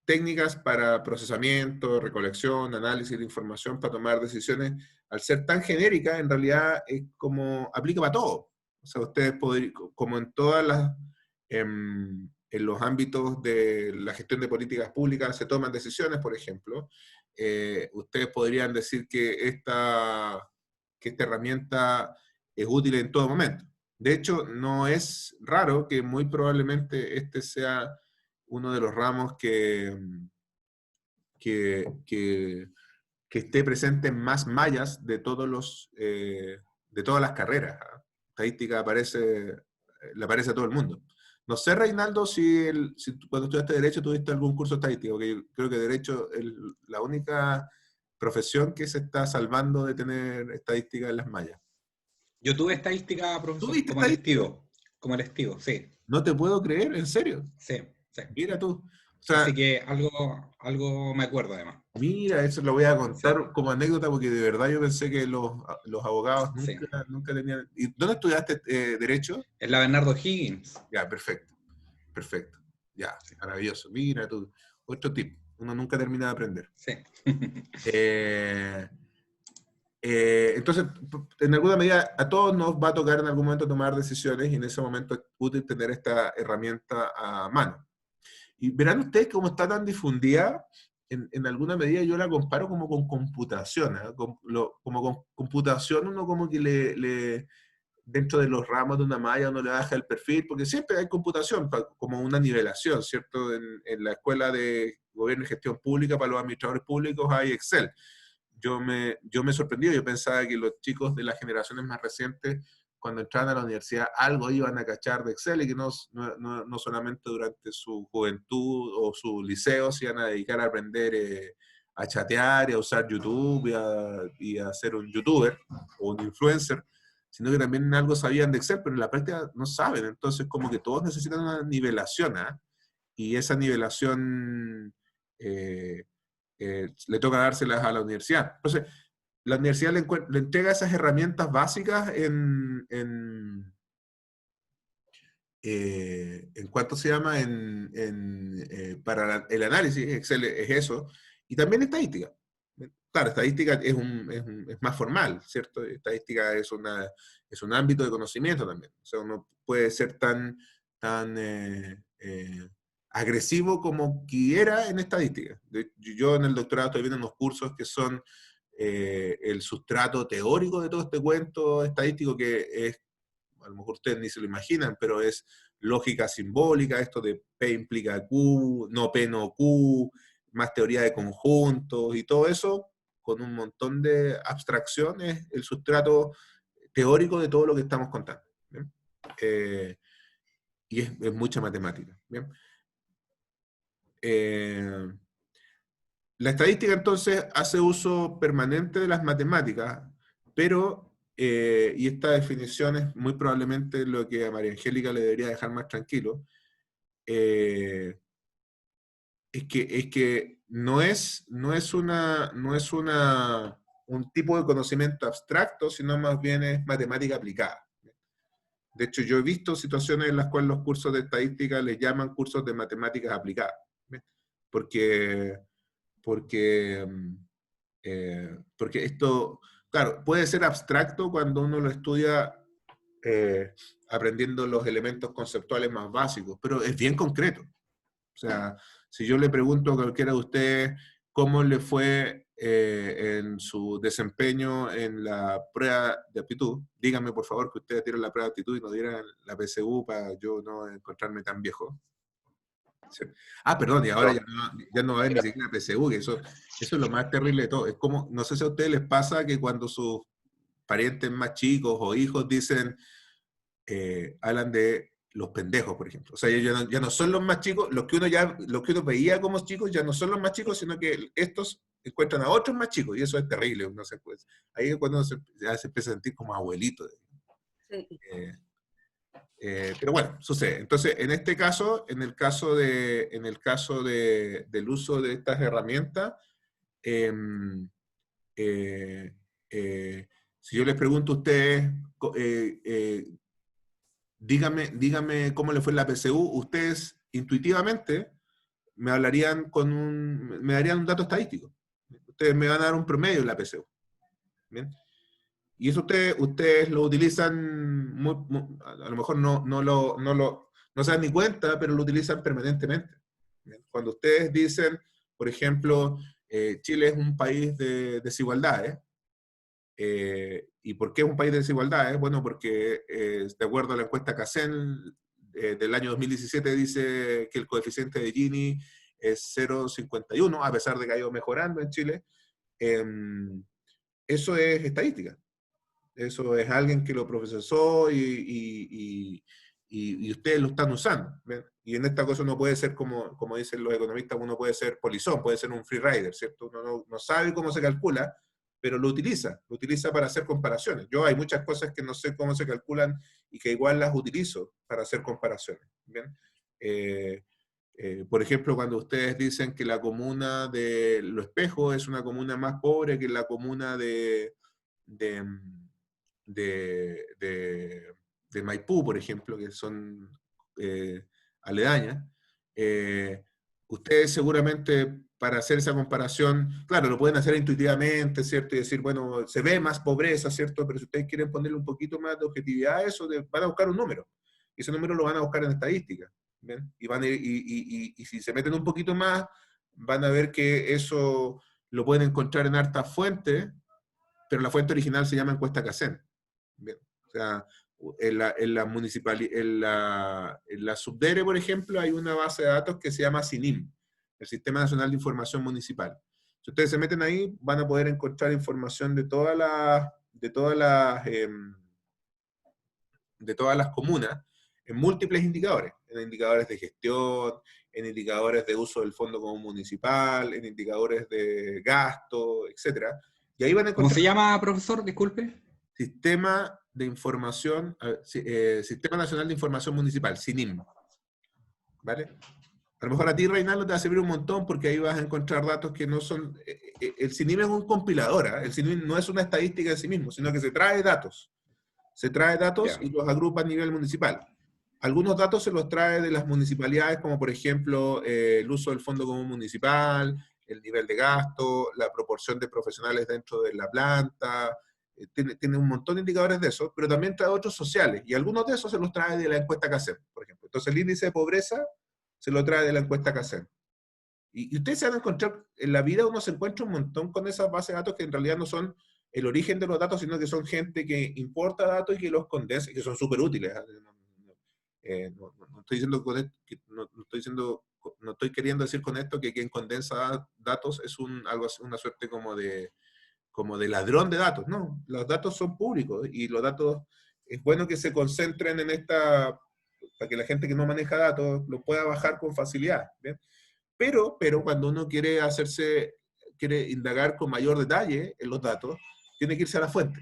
técnicas para procesamiento, recolección, análisis de información para tomar decisiones, al ser tan genérica, en realidad es como aplica para todo. O sea, ustedes podrían, como en en los ámbitos de la gestión de políticas públicas se toman decisiones, por ejemplo, ustedes podrían decir que esta herramienta es útil en todo momento. De hecho, no es raro que muy probablemente este sea uno de los ramos que esté presente en más mallas de de todas las carreras. Estadística le aparece a todo el mundo. No sé, Reinaldo, si cuando estudiaste Derecho tuviste algún curso de estadística, porque yo creo que Derecho es la única profesión que se está salvando de tener estadística en las mallas. Yo tuve estadística, profesor, ¿Tuviste como estadística? Como electivo, sí. No te puedo creer, ¿en serio? Sí, sí. Mira tú. O sea, así que algo me acuerdo además. mira, eso lo voy a contar como anécdota porque de verdad yo pensé que los abogados nunca tenían... ¿Y dónde estudiaste Derecho? En la Bernardo Higgins. Ya, perfecto. Perfecto. Ya, maravilloso. Mira tú. Otro tip. Uno nunca termina de aprender. Sí. Entonces, en alguna medida, a todos nos va a tocar en algún momento tomar decisiones y en ese momento es útil tener esta herramienta a mano. Y verán ustedes cómo está tan difundida, en alguna medida yo la comparo como con computación. Como con computación uno como que dentro de los ramos de una malla uno le baja el perfil, porque siempre hay computación, como una nivelación, ¿cierto? En la escuela de gobierno y gestión pública para los administradores públicos hay Excel. Yo me sorprendí, yo pensaba que los chicos de las generaciones más recientes, cuando entraban a la universidad, algo iban a cachar de Excel y que no solamente durante su juventud o su liceo se iban a dedicar a aprender a chatear y a usar YouTube y a ser un youtuber o un influencer, sino que también algo sabían de Excel, pero en la práctica no saben. Entonces, como que todos necesitan una nivelación, ¿eh? Y esa nivelación le toca dárselas a la universidad. Entonces, la universidad le entrega esas herramientas básicas en cuanto se llama, para el análisis. Excel es eso, y también estadística. claro, estadística es más formal, ¿cierto? Estadística es un ámbito de conocimiento también. O sea, uno puede ser tan agresivo como quiera en estadística. Yo en el doctorado estoy viendo unos cursos que son el sustrato teórico de todo este cuento estadístico que es, a lo mejor ustedes ni se lo imaginan, pero es lógica simbólica, esto de P implica Q, no P no Q, más teoría de conjuntos y todo eso, con un montón de abstracciones, el sustrato teórico de todo lo que estamos contando. ¿Bien? Y es mucha matemática. ¿Bien? La estadística entonces hace uso permanente de las matemáticas, pero, y esta definición es muy probablemente lo que a María Angélica le debería dejar más tranquilo, es que no es un tipo de conocimiento abstracto, sino más bien es matemática aplicada. De hecho, yo he visto situaciones en las cuales los cursos de estadística les llaman cursos de matemáticas aplicadas, porque esto, claro, puede ser abstracto cuando uno lo estudia aprendiendo los elementos conceptuales más básicos, pero es bien concreto. O sea, si yo le pregunto a cualquiera de ustedes cómo le fue en su desempeño en la prueba de aptitud, díganme por favor que ustedes dieron la prueba de aptitud y no dieran la PSU para yo no encontrarme tan viejo. Sí. Ah, perdón, y ahora ya no va a haber ni siquiera PSU, que eso es lo más terrible de todo. Es como, no sé si a ustedes les pasa que cuando sus parientes más chicos o hijos dicen, hablan de los pendejos, por ejemplo. O sea, ellos ya no son los más chicos, los que uno veía como chicos ya no son los más chicos, sino que estos encuentran a otros más chicos, y eso es terrible. No sé, pues, ahí es cuando ya se empieza a sentir como abuelito. Sí. Pero bueno, sucede. Entonces, en este caso, en el caso del uso de estas herramientas, si yo les pregunto a ustedes, dígame cómo le fue en la PSU, ustedes intuitivamente me hablarían me darían un dato estadístico. Ustedes me van a dar un promedio en la PSU. ¿Bien? Y eso ustedes lo utilizan, a lo mejor no se dan ni cuenta, pero lo utilizan permanentemente. ¿Bien? Cuando ustedes dicen, por ejemplo, Chile es un país de desigualdades, ¿y por qué es un país de desigualdades? Bueno, porque de acuerdo a la encuesta CACEN del año 2017 dice que el coeficiente de Gini es 0,51, a pesar de que ha ido mejorando en Chile. Eso es estadística. Eso es alguien que lo procesó y ustedes lo están usando. ¿Ven? Y en esta cosa uno puede ser, como dicen los economistas, uno puede ser polizón, puede ser un freerider, ¿cierto? Uno no sabe cómo se calcula, pero lo utiliza para hacer comparaciones. Yo hay muchas cosas que no sé cómo se calculan y que igual las utilizo para hacer comparaciones. ¿Bien? Por ejemplo, cuando ustedes dicen que la comuna de Lo Espejo es una comuna más pobre que la comuna de Maipú, por ejemplo, que son aledañas, ustedes seguramente para hacer esa comparación, claro, lo pueden hacer intuitivamente, ¿cierto? Y decir, bueno, se ve más pobreza, ¿cierto? Pero si ustedes quieren ponerle un poquito más de objetividad a eso, van a buscar un número. Y ese número lo van a buscar en estadística. ¿Bien? Y si se meten un poquito más, van a ver que eso lo pueden encontrar en hartas fuentes, pero la fuente original se llama encuesta CACEN. Bien. O sea, en la Subdere, por ejemplo, hay una base de datos que se llama SINIM, el Sistema Nacional de Información Municipal. Si ustedes se meten ahí, van a poder encontrar información de todas las comunas, en múltiples indicadores, en indicadores de gestión, en indicadores de uso del fondo común municipal, en indicadores de gasto, etc. Y ahí van a encontrar... ¿Cómo se llama, profesor? Disculpe. Sistema Nacional de Información Municipal, SINIM. ¿Vale? A lo mejor a ti, Reinaldo, te va a servir un montón porque ahí vas a encontrar datos que no son... el SINIM es un compilador, ¿eh? El SINIM no es una estadística en sí mismo, sino que se trae datos. Se trae datos y los agrupa a nivel municipal. Algunos datos se los trae de las municipalidades, como por ejemplo el uso del Fondo Común Municipal, el nivel de gasto, la proporción de profesionales dentro de la planta, tiene un montón de indicadores de eso, pero también trae otros sociales, y algunos de esos se los trae de la encuesta CACEM, por ejemplo. Entonces el índice de pobreza se lo trae de la encuesta CACEM. Y ustedes se van a encontrar, en la vida uno se encuentra un montón con esas bases de datos que en realidad no son el origen de los datos, sino que son gente que importa datos y que los condensa, y que son súper útiles. No estoy diciendo no estoy queriendo decir con esto que quien condensa datos es algo así, una suerte como de ladrón de datos. No, los datos son públicos y los datos es bueno que se concentren en para que la gente que no maneja datos lo pueda bajar con facilidad. ¿Bien? Pero cuando uno quiere indagar con mayor detalle en los datos, tiene que irse a la fuente.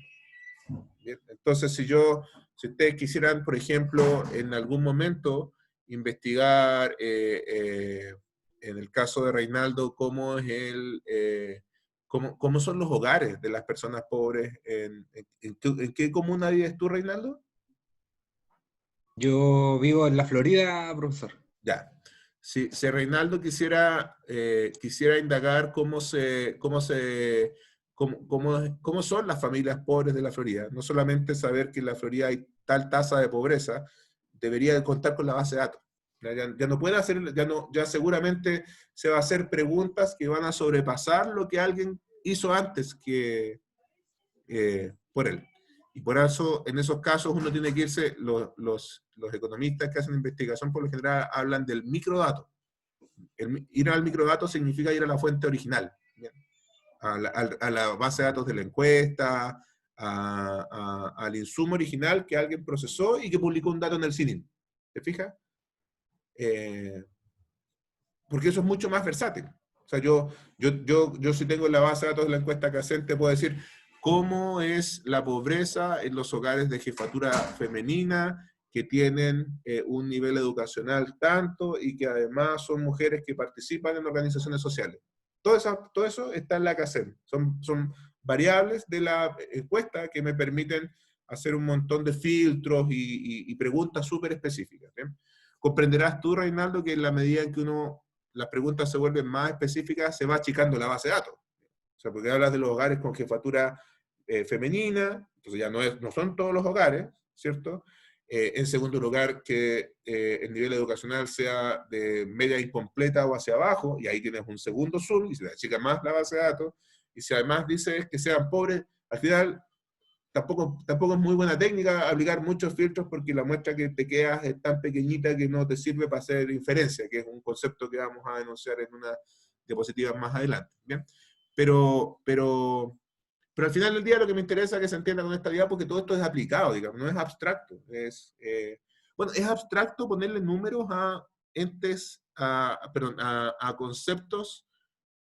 ¿Bien? Entonces, si ustedes quisieran, por ejemplo, en algún momento investigar, en el caso de Reinaldo, cómo son los hogares de las personas pobres, ¿en qué comuna vives tú, Reinaldo? Yo vivo en la Florida, profesor. Ya. Si Reinaldo quisiera indagar cómo son las familias pobres de la Florida, no solamente saber que en la Florida hay tal tasa de pobreza, debería contar con la base de datos. Ya no puede hacer, ya seguramente se va a hacer preguntas que van a sobrepasar lo que alguien hizo antes por él. Y por eso, en esos casos, uno tiene que irse, los economistas que hacen investigación por lo general hablan del microdato. Ir al microdato significa ir a la fuente original, ¿bien? A la base de datos de la encuesta, al insumo original que alguien procesó y que publicó un dato en el CININ. ¿Te fijas? Porque eso es mucho más versátil. O sea, yo si tengo la base de datos de la encuesta CACEM, te puedo decir cómo es la pobreza en los hogares de jefatura femenina que tienen un nivel educacional tanto y que además son mujeres que participan en organizaciones sociales. Todo eso está en la CACEM. Son variables de la encuesta que me permiten hacer un montón de filtros y preguntas súper específicas. ¿Bien? Comprenderás tú, Reinaldo, que en la medida en que las preguntas se vuelven más específicas, se va achicando la base de datos. O sea, porque hablas de los hogares con jefatura femenina, entonces ya no son todos los hogares, ¿cierto? En segundo lugar, que el nivel educacional sea de media incompleta o hacia abajo, y ahí tienes un segundo zoom, y se achica más la base de datos, y si además dices que sean pobres, al final tampoco es muy buena técnica aplicar muchos filtros porque la muestra que te quedas es tan pequeñita que no te sirve para hacer inferencia, que es un concepto que vamos a denunciar en una diapositiva más adelante. ¿Bien? Pero al final del día lo que me interesa es que se entienda con esta idea, porque todo esto es aplicado, digamos, no es abstracto. Es abstracto ponerle números a a conceptos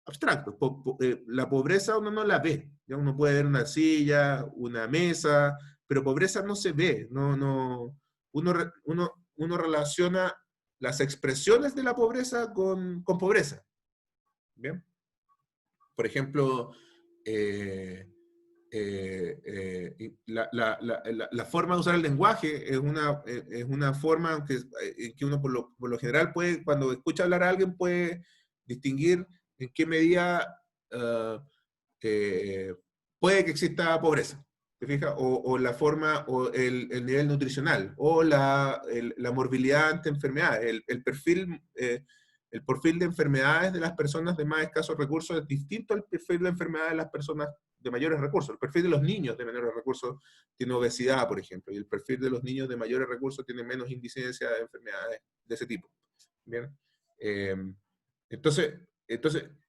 abstractos. La pobreza uno no la ve. ¿Ya? Uno puede ver una silla, una mesa, pero pobreza no se ve. Uno relaciona las expresiones de la pobreza con pobreza. ¿Bien? Por ejemplo, la forma de usar el lenguaje es una forma en que uno por lo general puede, cuando escucha hablar a alguien, puede distinguir en qué medida puede que exista pobreza. ¿Te fijas? O la forma, o el nivel nutricional, o la morbilidad ante enfermedades. El perfil de enfermedades de las personas de más escasos recursos es distinto al perfil de enfermedades de las personas de mayores recursos. El perfil de los niños de menores recursos tiene obesidad, por ejemplo, y el perfil de los niños de mayores recursos tiene menos incidencia de enfermedades de ese tipo. ¿Bien? Entonces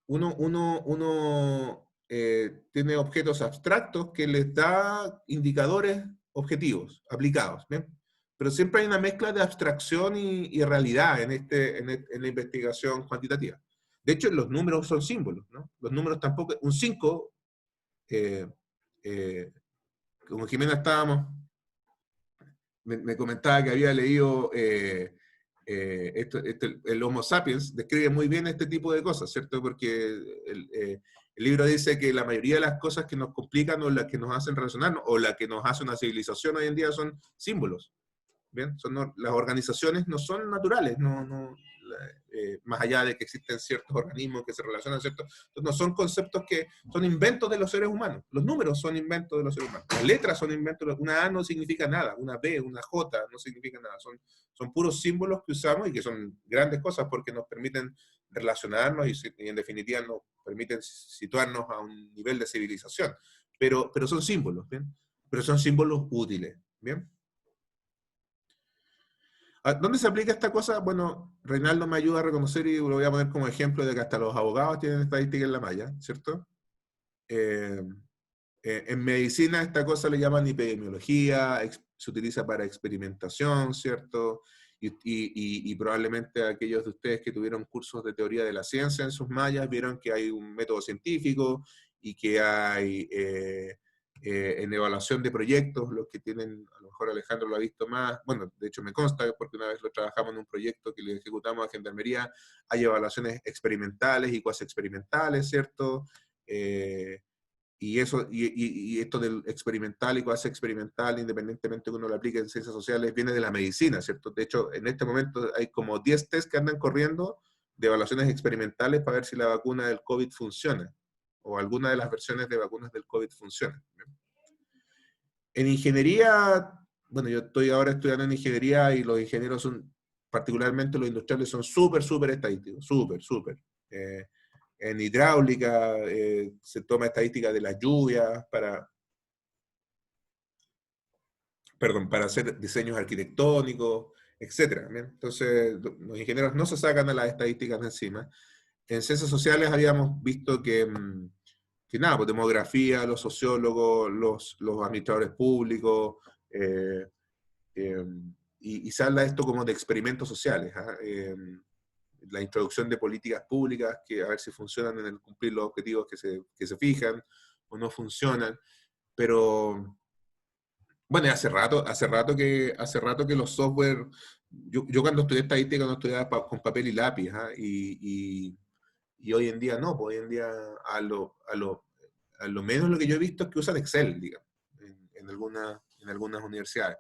uno tiene objetos abstractos que les da indicadores objetivos, aplicados. ¿Bien? Pero siempre hay una mezcla de abstracción y realidad en la investigación cuantitativa. De hecho, los números son símbolos, ¿no? Los números tampoco, un 5, como Jimena me comentaba que había leído el Homo sapiens, describe muy bien este tipo de cosas, ¿cierto? Porque el libro dice que la mayoría de las cosas que nos complican o las que nos hacen relacionarnos o las que nos hace una civilización hoy en día son símbolos. ¿bien? Las organizaciones no son naturales, más allá de que existen ciertos organismos que se relacionan, ¿cierto? Entonces, no son conceptos que son inventos de los seres humanos. Los números son inventos de los seres humanos. Las letras son inventos. Una A no significa nada, una B, una J no significa nada. Son puros símbolos que usamos y que son grandes cosas porque nos permiten relacionarnos y en definitiva nos permiten situarnos a un nivel de civilización. Pero son símbolos, ¿bien? Pero son símbolos útiles, ¿bien? ¿Dónde se aplica esta cosa? Bueno, Reinaldo me ayuda a reconocer y lo voy a poner como ejemplo de que hasta los abogados tienen estadística en la malla, ¿cierto? En medicina esta cosa le llaman epidemiología, se utiliza para experimentación, ¿cierto? Y probablemente aquellos de ustedes que tuvieron cursos de teoría de la ciencia en sus mallas vieron que hay un método científico y que hay en evaluación de proyectos, los que tienen, a lo mejor Alejandro lo ha visto más, bueno, de hecho me consta porque una vez lo trabajamos en un proyecto que le ejecutamos a Gendarmería, hay evaluaciones experimentales y cuasi experimentales, ¿cierto? Y esto del experimental y cuasi experimental, independientemente que uno lo aplique en ciencias sociales, viene de la medicina, ¿cierto? De hecho, en este momento hay como 10 test que andan corriendo de evaluaciones experimentales para ver si la vacuna del COVID funciona, o alguna de las versiones de vacunas del COVID funciona. En ingeniería, bueno, yo estoy ahora estudiando en ingeniería y los ingenieros son, particularmente los industriales, son súper estadísticos, súper. En hidráulica se toma estadística de las lluvias para hacer diseños arquitectónicos, etc. Entonces, los ingenieros no se sacan a las estadísticas de encima. En ciencias sociales habíamos visto que nada, pues demografía, los sociólogos, los administradores públicos, y se habla de esto como de experimentos sociales, la introducción de políticas públicas, que a ver si funcionan en el cumplir los objetivos que se fijan, o no funcionan, pero bueno, hace rato que los software, yo cuando estudié estadística no estudiaba con papel y lápiz, y hoy en día no, pues hoy en día a lo menos lo que yo he visto es que usan Excel, digamos, en algunas universidades.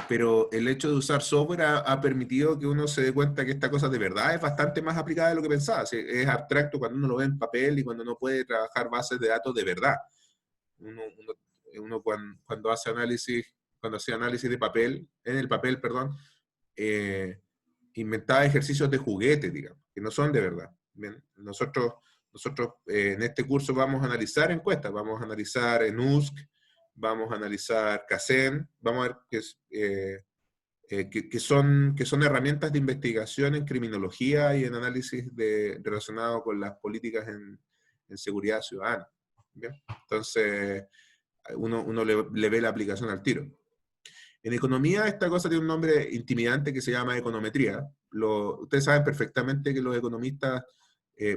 Pero el hecho de usar software ha permitido que uno se dé cuenta que esta cosa de verdad es bastante más aplicada de lo que pensaba. Es abstracto cuando uno lo ve en papel y cuando no puede trabajar bases de datos de verdad. Uno cuando hace análisis de papel, en el papel, perdón, inventaba ejercicios de juguete, digamos, que no son de verdad. Bien, nosotros en este curso vamos a analizar encuestas, vamos a analizar ENUSC, vamos a analizar CACEN, vamos a ver que son herramientas de investigación en criminología y en análisis relacionado con las políticas en seguridad ciudadana. ¿Bien? Entonces, uno le ve la aplicación al tiro. En economía, esta cosa tiene un nombre intimidante que se llama econometría. Ustedes saben perfectamente que los economistas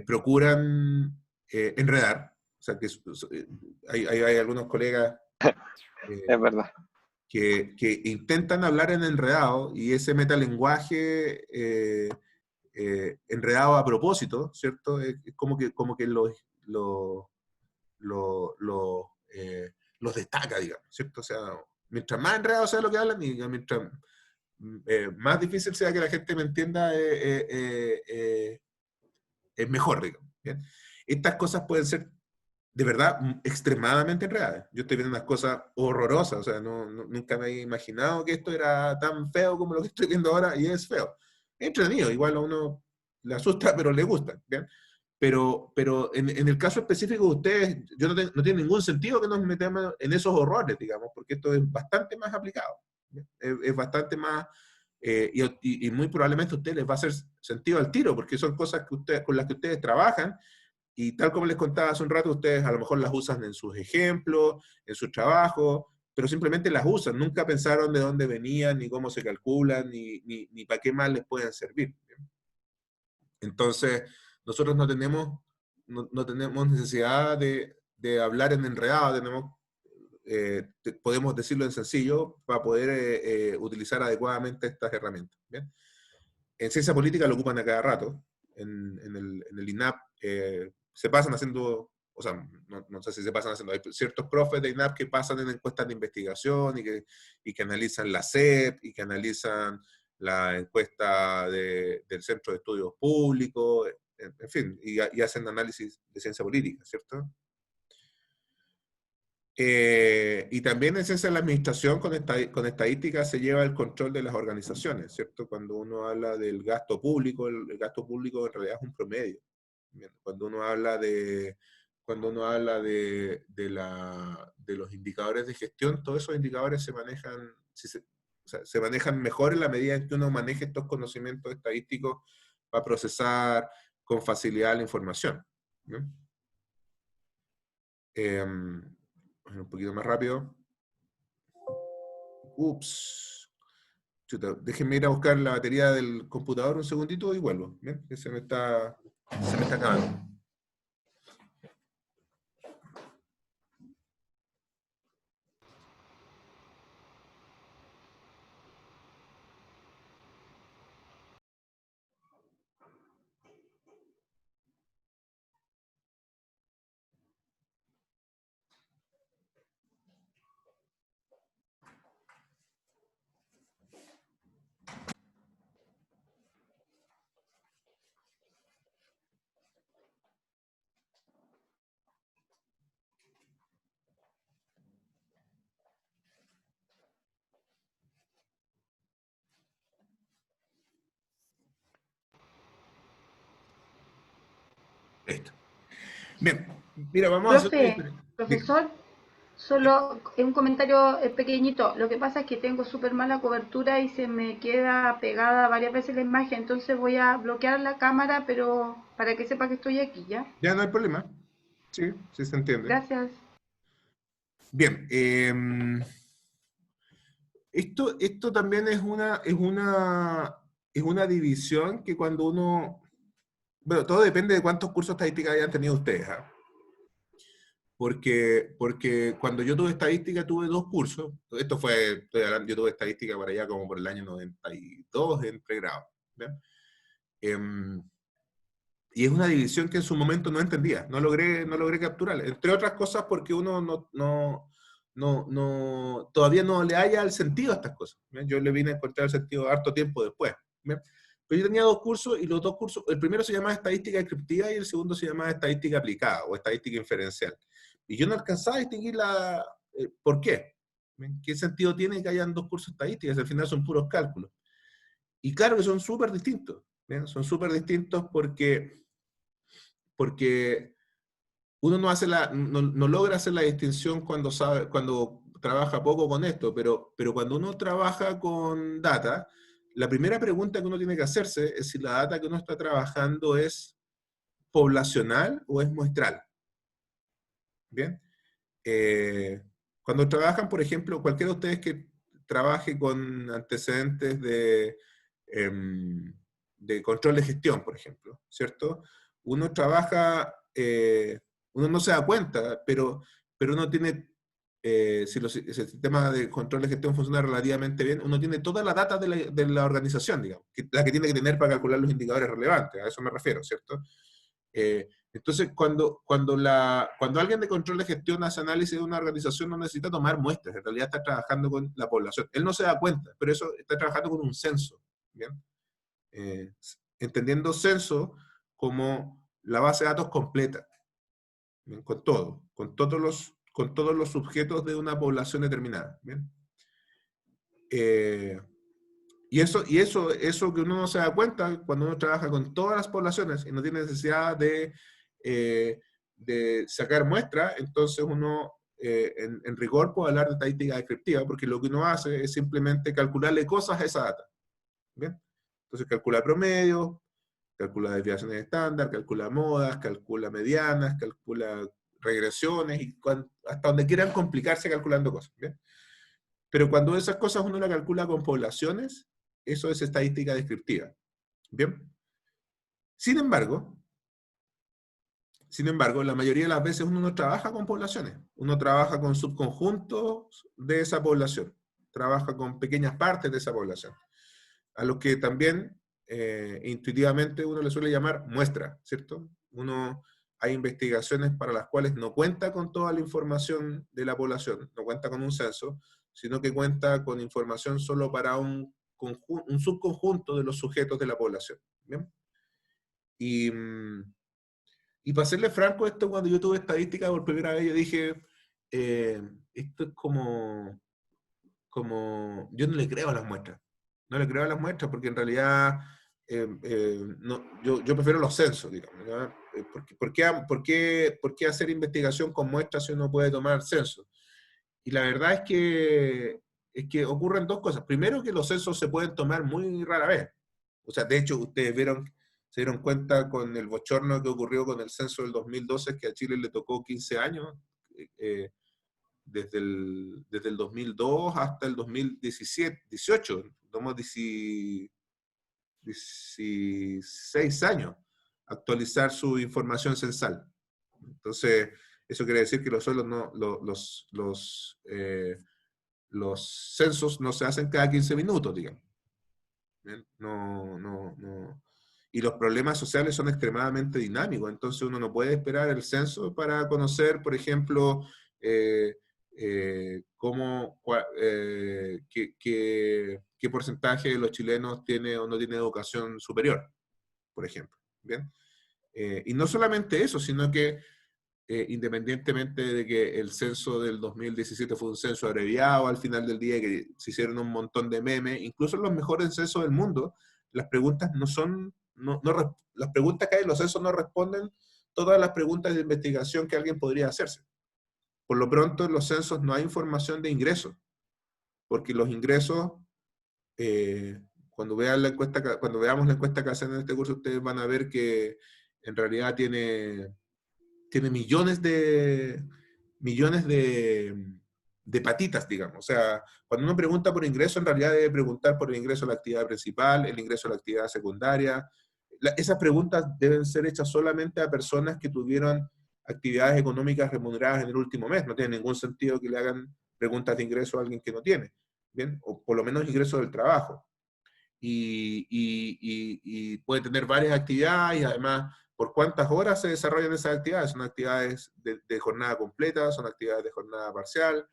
procuran enredar. O sea, que hay algunos colegas Es verdad. que intentan hablar en enredado, y ese metalenguaje enredado a propósito, ¿cierto? Es como que los destaca, digamos, ¿cierto? O sea, mientras más enredado sea lo que hablan, y mientras más difícil sea que la gente me entienda, es mejor, digamos. ¿Bien? Estas cosas pueden ser de verdad extremadamente enredadas. Yo estoy viendo unas cosas horrorosas, o sea, nunca me he imaginado que esto era tan feo como lo que estoy viendo ahora, y es feo. Es entretenido, igual a uno le asusta, pero le gusta, ¿bien? Pero en el caso específico de ustedes, no tiene ningún sentido que nos metamos en esos horrores, digamos, porque esto es bastante más aplicado. Es bastante más, y muy probablemente a ustedes les va a hacer sentido al tiro, porque son cosas con las que ustedes trabajan, y tal como les contaba hace un rato, ustedes a lo mejor las usan en sus ejemplos, en sus trabajos, pero simplemente las usan. Nunca pensaron de dónde venían, ni cómo se calculan, ni para qué más les pueden servir. Entonces, nosotros no tenemos necesidad de hablar en enredado, podemos decirlo en sencillo para poder utilizar adecuadamente estas herramientas. ¿Bien? En ciencia política lo ocupan a cada rato. En el INAP se pasan haciendo o sea, no sé si se pasan haciendo, hay ciertos profes de INAP que pasan en encuestas de investigación y que analizan la SEP y que analizan la encuesta del Centro de Estudios Públicos, en fin, y hacen análisis de ciencia política, ¿cierto? Y también en ciencia de la administración, con estadística se lleva el control de las organizaciones, ¿cierto? Cuando uno habla del gasto público, el gasto público en realidad es un promedio. Cuando uno habla de los indicadores de gestión, todos esos indicadores se manejan, o sea, se manejan mejor en la medida en que uno maneje estos conocimientos estadísticos para procesar con facilidad la información, ¿no? Un poquito más rápido. Ups. Chuta, déjenme ir a buscar la batería del computador un segundito y vuelvo. ¿Bien? Que se me está acabando. Listo. Bien, mira, vamos a hacer... Profesor, solo un comentario pequeñito. Lo que pasa es que tengo súper mala cobertura y se me queda pegada varias veces la imagen, entonces voy a bloquear la cámara, pero para que sepa que estoy aquí, ¿ya? Ya no hay problema. Sí, sí se entiende. Gracias. Bien, esto también es una división que cuando uno... Bueno, todo depende de cuántos cursos de estadística hayan tenido ustedes, ¿ah? Porque cuando yo tuve estadística tuve 2 cursos. Esto fue, yo tuve estadística por allá como por el año 92 en pregrado. ¿Bien? Y es una división que en su momento no entendía, no logré capturar. Entre otras cosas porque uno todavía no le halla el sentido a estas cosas. ¿Bien? Yo le vine a encontrar el sentido harto tiempo después. ¿Bien? Pero yo tenía 2 cursos y los 2 cursos, el primero se llamaba estadística descriptiva y el segundo se llamaba estadística aplicada o estadística inferencial. Y yo no alcanzaba a distinguir por qué. ¿Bien? ¿Qué sentido tiene que hayan 2 cursos de estadística? Al final son puros cálculos. Y claro que son súper distintos. ¿Bien? Son súper distintos porque uno no logra hacer la distinción cuando trabaja poco con esto, pero cuando uno trabaja con data, la primera pregunta que uno tiene que hacerse es si la data que uno está trabajando es poblacional o es muestral. ¿Bien? Cuando trabajan, por ejemplo, cualquiera de ustedes que trabaje con antecedentes de control de gestión, por ejemplo, ¿cierto? Uno trabaja, uno no se da cuenta, pero uno tiene, si el sistema de control de gestión funciona relativamente bien, uno tiene toda la data de la organización, digamos, la que tiene que tener para calcular los indicadores relevantes, a eso me refiero, ¿cierto? Entonces, cuando alguien de control de gestión hace análisis de una organización, no necesita tomar muestras, en realidad está trabajando con la población. Él no se da cuenta, pero eso está trabajando con un censo, ¿bien? Entendiendo censo como la base de datos completa, ¿bien? Con todos los sujetos de una población determinada, ¿bien? Y eso que uno no se da cuenta cuando uno trabaja con todas las poblaciones y no tiene necesidad de sacar muestras, entonces uno en rigor puede hablar de estadística descriptiva, porque lo que uno hace es simplemente calcularle cosas a esa data. ¿Bien? Entonces calcula promedios, calcula desviaciones estándar, calcula modas, calcula medianas, calcula regresiones, y hasta donde quieran complicarse calculando cosas. ¿Bien? Pero cuando esas cosas uno las calcula con poblaciones, eso es estadística descriptiva. ¿Bien? Sin embargo, la mayoría de las veces uno no trabaja con poblaciones. Uno trabaja con subconjuntos de esa población. Trabaja con pequeñas partes de esa población. A los que también intuitivamente uno le suele llamar muestra, ¿cierto? Uno hay investigaciones para las cuales no cuenta con toda la información de la población, no cuenta con un censo, sino que cuenta con información solo para un subconjunto de los sujetos de la población. ¿Bien? Y para serle franco, esto cuando yo tuve estadística por primera vez, yo dije, esto es como, yo no le creo a las muestras. No le creo a las muestras porque en realidad yo prefiero los censos, digamos. ¿Ya? ¿Por qué hacer investigación con muestras si uno puede tomar censos? Y la verdad es que ocurren dos cosas. Primero, que los censos se pueden tomar muy rara vez. O sea, de hecho, ustedes se dieron cuenta con el bochorno que ocurrió con el censo del 2012, que a Chile le tocó 15 años, desde el 2002 hasta el 2017, 18, tomó 16 años actualizar su información censal. Entonces, eso quiere decir que los censos no se hacen cada 15 minutos, digamos. No. Y los problemas sociales son extremadamente dinámicos, entonces uno no puede esperar el censo para conocer, por ejemplo, qué porcentaje de los chilenos tiene o no tiene educación superior, por ejemplo. ¿Bien? Y no solamente eso, sino que independientemente de que el censo del 2017 fue un censo abreviado al final del día, que se hicieron un montón de memes, incluso en los mejores censos del mundo, las preguntas las preguntas que hay en los censos no responden todas las preguntas de investigación que alguien podría hacerse. Por lo pronto, en los censos no hay información de ingresos, porque los ingresos, cuando veamos la encuesta que hacen en este curso, ustedes van a ver que en realidad tiene millones de patitas, digamos. O sea, cuando uno pregunta por ingreso, en realidad debe preguntar por el ingreso a la actividad principal, el ingreso a la actividad secundaria. Esas preguntas deben ser hechas solamente a personas que tuvieron actividades económicas remuneradas en el último mes. No tiene ningún sentido que le hagan preguntas de ingreso a alguien que no tiene, ¿bien? O por lo menos ingreso del trabajo. Y puede tener varias actividades y además por cuántas horas se desarrollan esas actividades. Son actividades de jornada completa, son actividades de jornada parcial,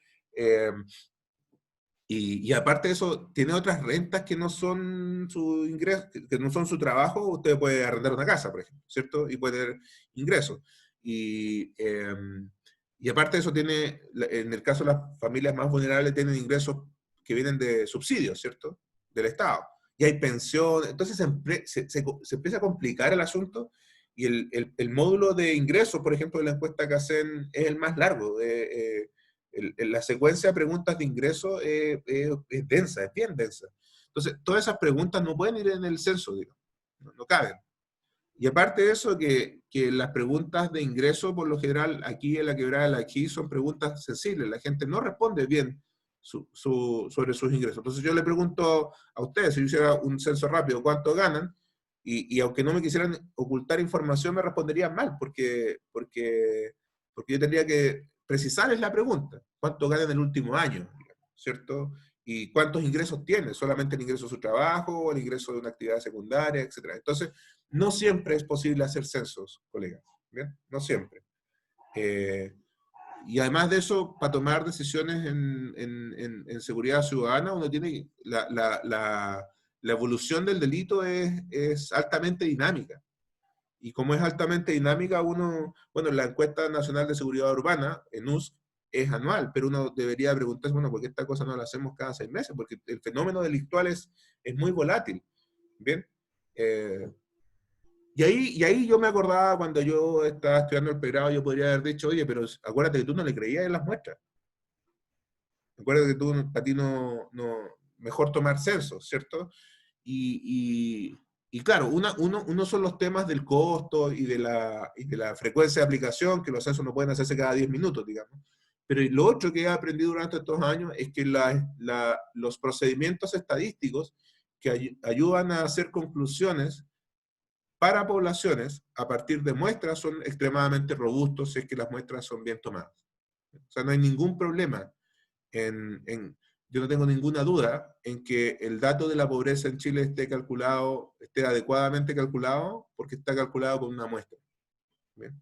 y aparte de eso, tiene otras rentas que no son su ingreso, que no son su trabajo. Usted puede arrendar una casa, por ejemplo, ¿cierto? Y puede tener ingresos. Y aparte de eso, en el caso de las familias más vulnerables, tienen ingresos que vienen de subsidios, ¿cierto? Del Estado. Y hay pensión. Entonces se empieza a complicar el asunto, y el módulo de ingresos, por ejemplo, de la encuesta que hacen es el más largo. La secuencia de preguntas de ingreso es densa, es bien densa. Entonces, todas esas preguntas no pueden ir en el censo, digamos, no caben. Y aparte de eso, que las preguntas de ingreso, por lo general, aquí en la Quebrada del Ají, son preguntas sensibles. La gente no responde bien sobre sus ingresos. Entonces yo le pregunto a ustedes, si yo hiciera un censo rápido, ¿cuánto ganan? Y aunque no me quisieran ocultar información, me responderían mal, porque yo tendría que precisarles la pregunta. ¿Cuánto gana en el último año? ¿Cierto? ¿Y cuántos ingresos tiene? ¿Solamente el ingreso de su trabajo, o el ingreso de una actividad secundaria, etcétera? Entonces, no siempre es posible hacer censos, colegas. ¿Bien? No siempre. Y además de eso, para tomar decisiones en seguridad ciudadana, uno tiene la evolución del delito es altamente dinámica. Y como es altamente dinámica, la encuesta nacional de seguridad urbana, ENUSC, es anual, pero uno debería preguntarse, bueno, ¿por qué esta cosa no la hacemos cada 6 meses? Porque el fenómeno delictual es muy volátil. ¿Bien? Y ahí yo me acordaba, cuando yo estaba estudiando el pregrado, yo podría haber dicho, oye, pero acuérdate que tú no le creías en las muestras. Acuérdate que a ti mejor tomar censos, ¿cierto? Y claro, uno son los temas del costo y de la frecuencia de aplicación, que los censos no pueden hacerse cada 10 minutos, digamos. Pero lo otro que he aprendido durante estos años es que los procedimientos estadísticos que ayudan a hacer conclusiones para poblaciones a partir de muestras son extremadamente robustos si es que las muestras son bien tomadas. O sea, no hay ningún problema yo no tengo ninguna duda en que el dato de la pobreza en Chile esté adecuadamente calculado, porque está calculado con una muestra. ¿Bien?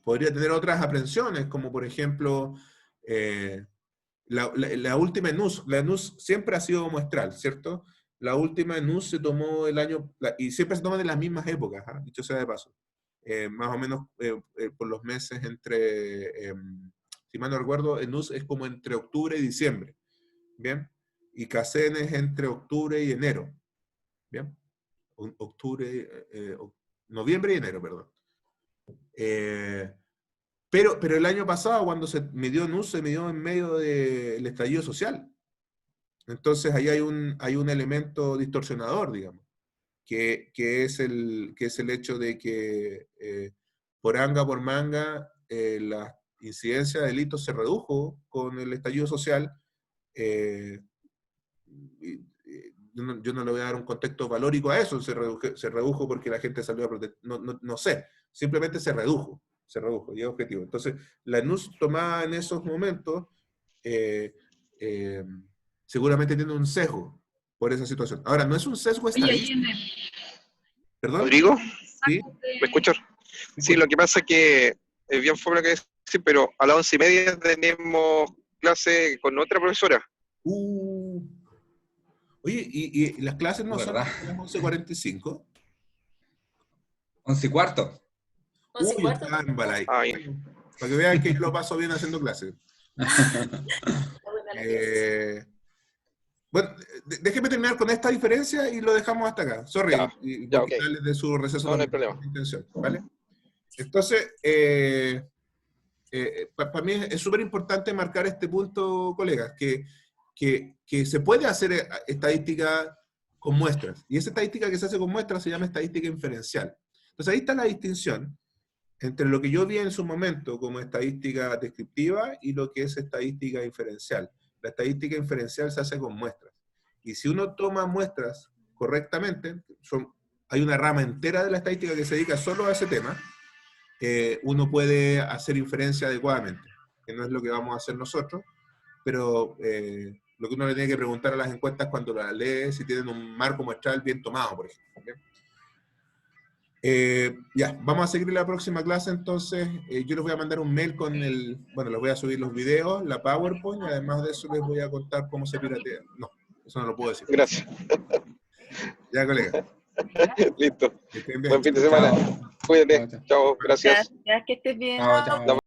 podría tener otras aprensiones, como por ejemplo, la última ENUS. La ENUS siempre ha sido muestral, ¿cierto? La última ENUS se tomó el año, y siempre se toma de las mismas épocas, ¿ah? Dicho sea de paso. Más o menos por los meses entre, si mal no recuerdo, ENUS es como entre octubre y diciembre, ¿bien? Y CACEN es entre octubre y enero, ¿bien? Noviembre y enero, perdón. Pero el año pasado, cuando se midió ENUS, se midió en medio del estallido social. Entonces ahí hay un elemento distorsionador, digamos, que es el hecho de que por anga por manga la incidencia de delitos se redujo con el estallido social. Yo no le voy a dar un contexto valórico a eso, se redujo porque la gente salió a protestar, no sé, simplemente se redujo, y es objetivo. Entonces, la ENUS tomada en esos momentos seguramente tiene un sesgo por esa situación. Ahora, no es un sesgo estadístico. ¿Perdón? ¿Rodrigo? ¿Sí? ¿Me escuchas? Sí, lo que pasa es que es bien fome lo que decís, pero a las 11:30 tenemos clase con otra profesora. Oye, ¿y las clases no son ¿Verdad? a las 11:45? 11:15. 11:15. Cámbala ahí. Ay. Para que vean que yo lo paso bien haciendo clases. Bueno, déjeme terminar con esta diferencia y lo dejamos hasta acá. Sorry, Ya, porque ok. sale de su receso. No hay problema. Intención, ¿vale? Entonces, para mí es súper importante marcar este punto, colegas, que se puede hacer estadística con muestras. Y esa estadística que se hace con muestras se llama estadística inferencial. Entonces ahí está la distinción entre lo que yo vi en su momento como estadística descriptiva y lo que es estadística inferencial. La estadística inferencial se hace con muestras. Y si uno toma muestras correctamente, hay una rama entera de la estadística que se dedica solo a ese tema, uno puede hacer inferencia adecuadamente, que no es lo que vamos a hacer nosotros, pero lo que uno le tiene que preguntar a las encuestas cuando las lee, si tienen un marco muestral bien tomado, por ejemplo. ¿Okay? Ya, vamos a seguir la próxima clase, entonces yo les voy a mandar un mail con les voy a subir los videos, la PowerPoint, y además de eso les voy a contar cómo se piratea. No, eso no lo puedo decir. Gracias. Ya, colega. Listo. Que estén bien. Buen fin de semana. Chao. Cuídate. Chao. Chao. Gracias. Gracias, que estés bien. Chao, chao.